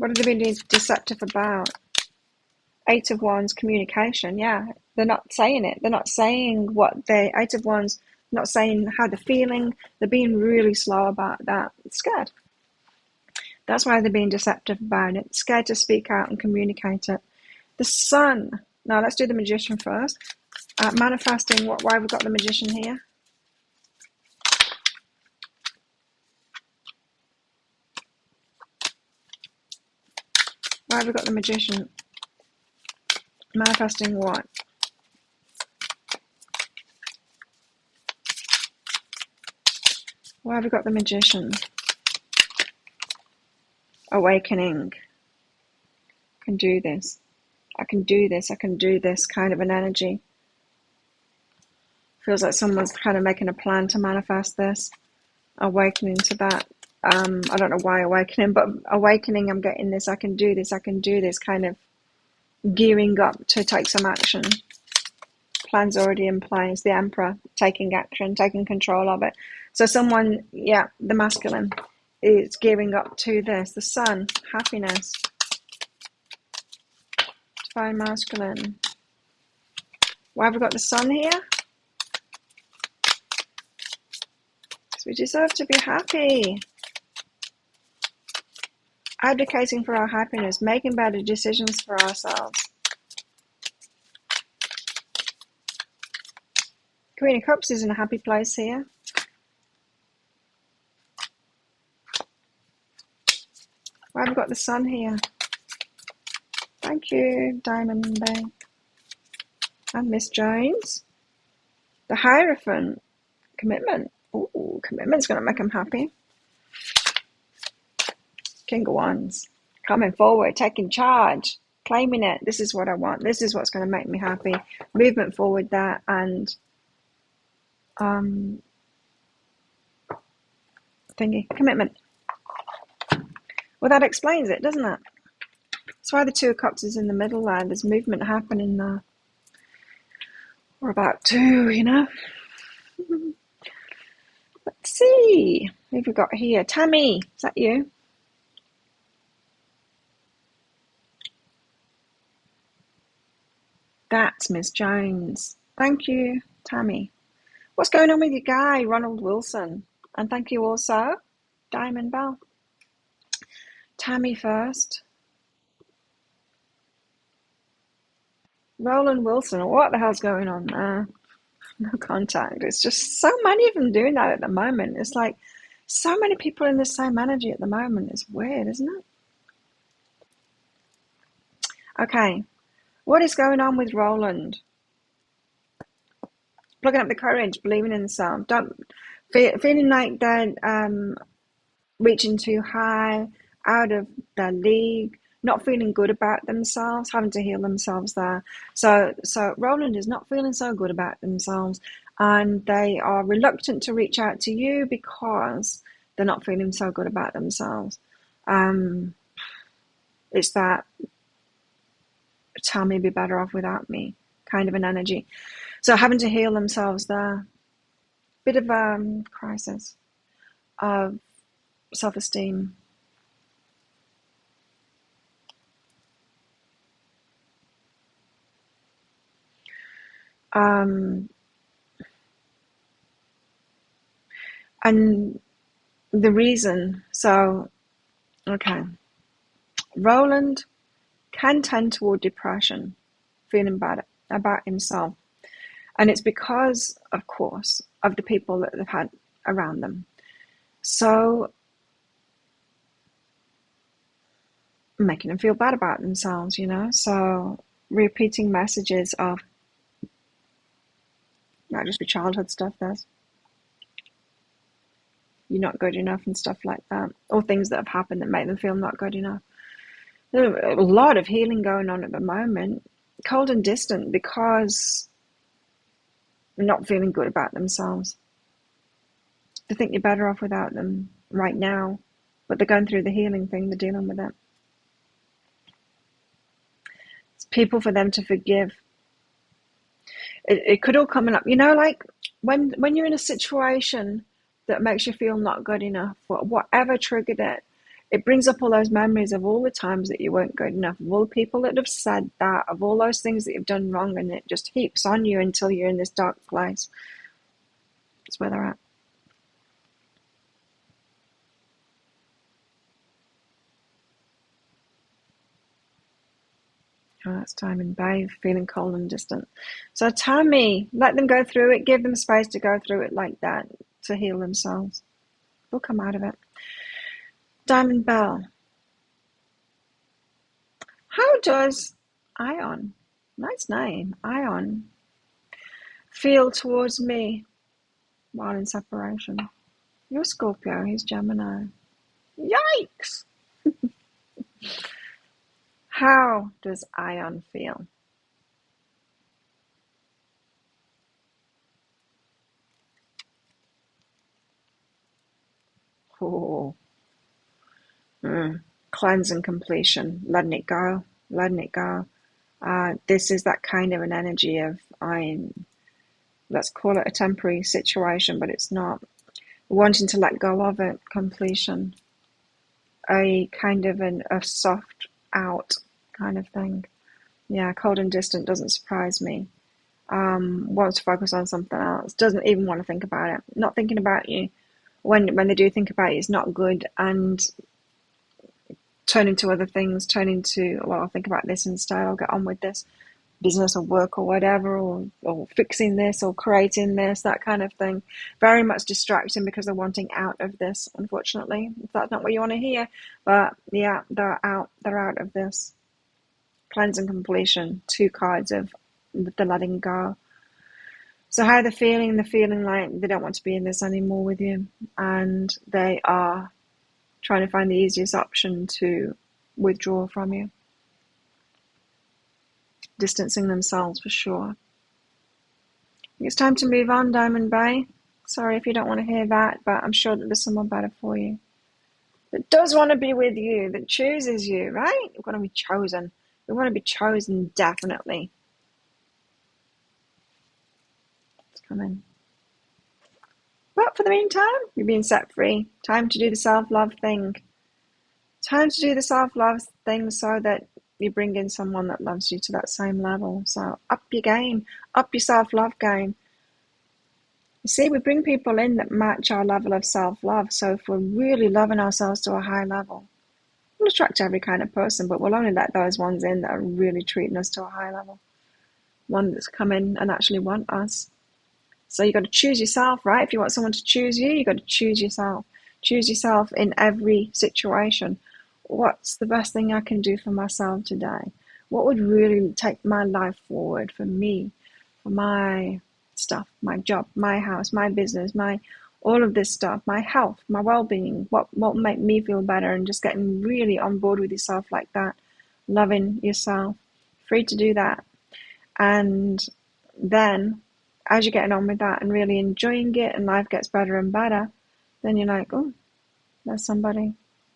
What are they being deceptive about? Eight of Wands, communication. Yeah, they're not saying it. They're not saying what they. Eight of Wands, not saying how they're feeling. They're being really slow about that. Scared. That's why they're being deceptive about it. Scared to speak out and communicate it. The Sun. Now let's do the Magician first. Manifesting. Why have we got the Magician here? Why have we got the Magician? Manifesting what? Why have we got the Magician? Awakening. I can do this. I can do this. I can do this kind of an energy. Feels like someone's kind of making a plan to manifest this. Awakening to that. I don't know why awakening, but awakening, I'm getting this. I can do this. I can do this. Kind of gearing up to take some action. Plan's already in place. The Emperor taking action, taking control of it. So someone, yeah, the masculine is gearing up to this. The Sun, happiness. Divine masculine. Why have we got the Sun here? Because we deserve to be happy. Advocating for our happiness, making better decisions for ourselves. Queen of Cups is in a happy place here. Why have we got the Sun here? Thank you, Diamond Bay. And Miss Jones. The Hierophant. Commitment. Ooh, commitment's going to make them happy. King of Wands. Coming forward, taking charge, claiming it. This is what I want. This is what's going to make me happy. Movement forward there, and commitment. Well, that explains it, doesn't it? That's why the Two of Cups is in the middle there. There's movement happening there. We're about to, you know. Let's see. Who have we got here? Tammy, is that you? That's Miss Jones. Thank you, Tammy. What's going on with your guy, Ronald Wilson? And thank you also, Diamond Bell. Tammy first. Roland Wilson, what the hell's going on there? No contact. It's just so many of them doing that at the moment. It's like so many people in the same energy at the moment. It's weird, isn't it? Okay. What is going on with Roland? Plugging up the courage, believing in themselves. Don't feeling like they're reaching too high, out of their league, not feeling good about themselves, having to heal themselves there. So Roland is not feeling so good about themselves, and they are reluctant to reach out to you because they're not feeling so good about themselves. It's that tell me be better off without me kind of an energy. So having to heal themselves there. Bit of crisis of self-esteem. And the reason, so, okay. Roland can tend toward depression, feeling bad about himself. And it's because, of course, of the people that they've had around them. So, making them feel bad about themselves, you know. So, repeating messages of, might just be childhood stuff, there's, you're not good enough and stuff like that. Or things that have happened that make them feel not good enough. There's a lot of healing going on at the moment. Cold and distant because they're not feeling good about themselves. They think you're better off without them right now. But they're going through the healing thing. They're dealing with it. It's people for them to forgive. It could all come up. You know, like when you're in a situation that makes you feel not good enough, whatever triggered it, it brings up all those memories of all the times that you weren't good enough, of all the people that have said that, of all those things that you've done wrong, and it just heaps on you until you're in this dark place. That's where they're at. Oh, that's Diamond Bay, feeling cold and distant. So tell me, let them go through it, give them space to go through it like that, to heal themselves. They'll come out of it. Diamond Bell. How does Ion, nice name, Ion, feel towards me while in separation? You're Scorpio, he's Gemini. Yikes! How does Ion feel? Oh. Cleanse and completion, letting it go, letting it go. This is that kind of an energy of, let's call it a temporary situation, but it's not. Wanting to let go of it, completion. A kind of a soft out kind of thing. Yeah, cold and distant doesn't surprise me. Wants to focus on something else. Doesn't even want to think about it. Not thinking about you. When they do think about you, it's not good, and turning to other things, turning to, well, I'll think about this instead, I'll get on with this business or work or whatever, or fixing this or creating this, that kind of thing. Very much distracting because they're wanting out of this, unfortunately. If that's not what you want to hear. But yeah, they're out of this. Cleanse and completion, 2 cards of the letting go. So how they're feeling like they don't want to be in this anymore with you, and they are trying to find the easiest option to withdraw from you. Distancing themselves for sure. It's time to move on, Diamond Bay. Sorry if you don't want to hear that, but I'm sure that there's someone better for you. That does want to be with you, that chooses you, right? We want to be chosen. We want to be chosen, definitely. Let's come in. But for the meantime, you're being set free. Time to do the self-love thing. Time to do the self-love thing so that you bring in someone that loves you to that same level. So up your game, up your self-love game. You see, we bring people in that match our level of self-love. So if we're really loving ourselves to a high level, we'll attract every kind of person, but we'll only let those ones in that are really treating us to a high level. One that's come in and actually want us. So you've got to choose yourself, right? If you want someone to choose you, you've got to choose yourself. Choose yourself in every situation. What's the best thing I can do for myself today? What would really take my life forward for me, for my stuff, my job, my house, my business, my all of this stuff, my health, my well-being, what will make me feel better, and just getting really on board with yourself like that, loving yourself, free to do that. And then as you're getting on with that and really enjoying it and life gets better and better, then you're like, oh, there's somebody.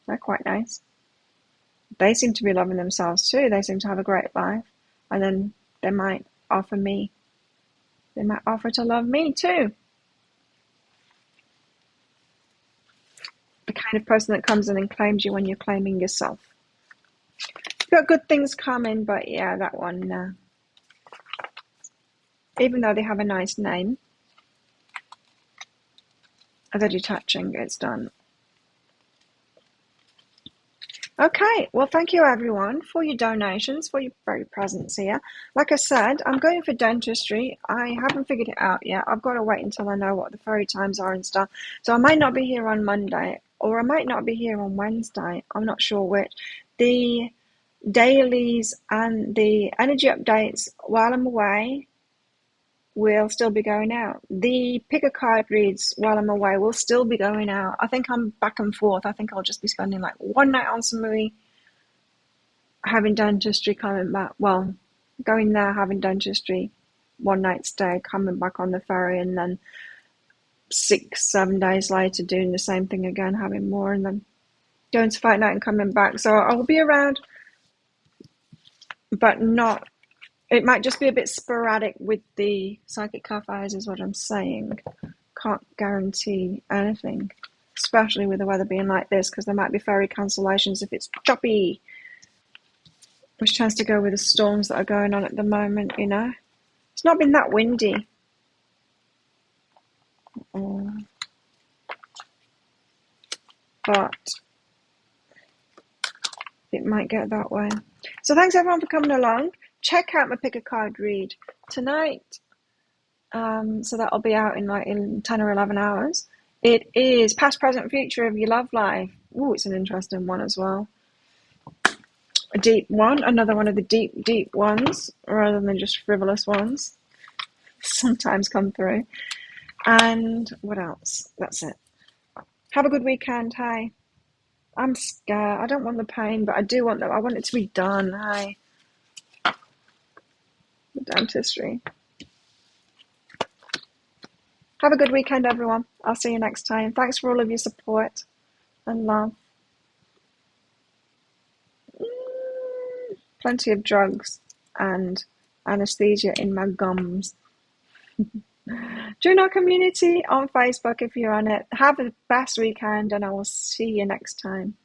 They're quite nice. They seem to be loving themselves too. They seem to have a great life. And then they might offer to love me too. The kind of person that comes in and claims you when you're claiming yourself. You've got good things coming, but yeah, that one, even though they have a nice name, they're detaching, it's done. Okay, well, thank you everyone for your donations, for your very presence here. Like I said, I'm going for dentistry. I haven't figured it out yet. I've got to wait until I know what the ferry times are and stuff. So I might not be here on Monday, or I might not be here on Wednesday. I'm not sure which. The dailies and the energy updates while I'm away will still be going out. The pick a card reads while I'm away will still be going out. I think I'm back and forth. I think I'll just be spending like one night on Samui, having dentistry, coming back. Well, going there, having dentistry, one night stay, coming back on the ferry, and then 6-7 days later doing the same thing again, having more, and then going to fight night and coming back. So I'll be around, but not. It might just be a bit sporadic with the psychic cafes is what I'm saying. Can't guarantee anything especially with the weather being like this, because there might be fairy cancellations if it's choppy, which tends to go with the storms that are going on at the moment, you know. It's not been that windy. But it might get that way. So thanks everyone for coming along. Check out my pick a card read tonight. So that'll be out in 10 or 11 hours. It is Past, Present, Future of Your Love Life. Ooh, it's an interesting one as well. A deep one, another one of the deep, deep ones, rather than just frivolous ones. Sometimes come through. And what else? That's it. Have a good weekend. Hey. I'm scared. I don't want the pain, but I do want I want it to be done. Hey. The dentistry. Have a good weekend, everyone. I'll see you next time. Thanks for all of your support and love. Plenty of drugs and anesthesia in my gums. Join our community on Facebook if you're on it. Have the best weekend, and I will see you next time.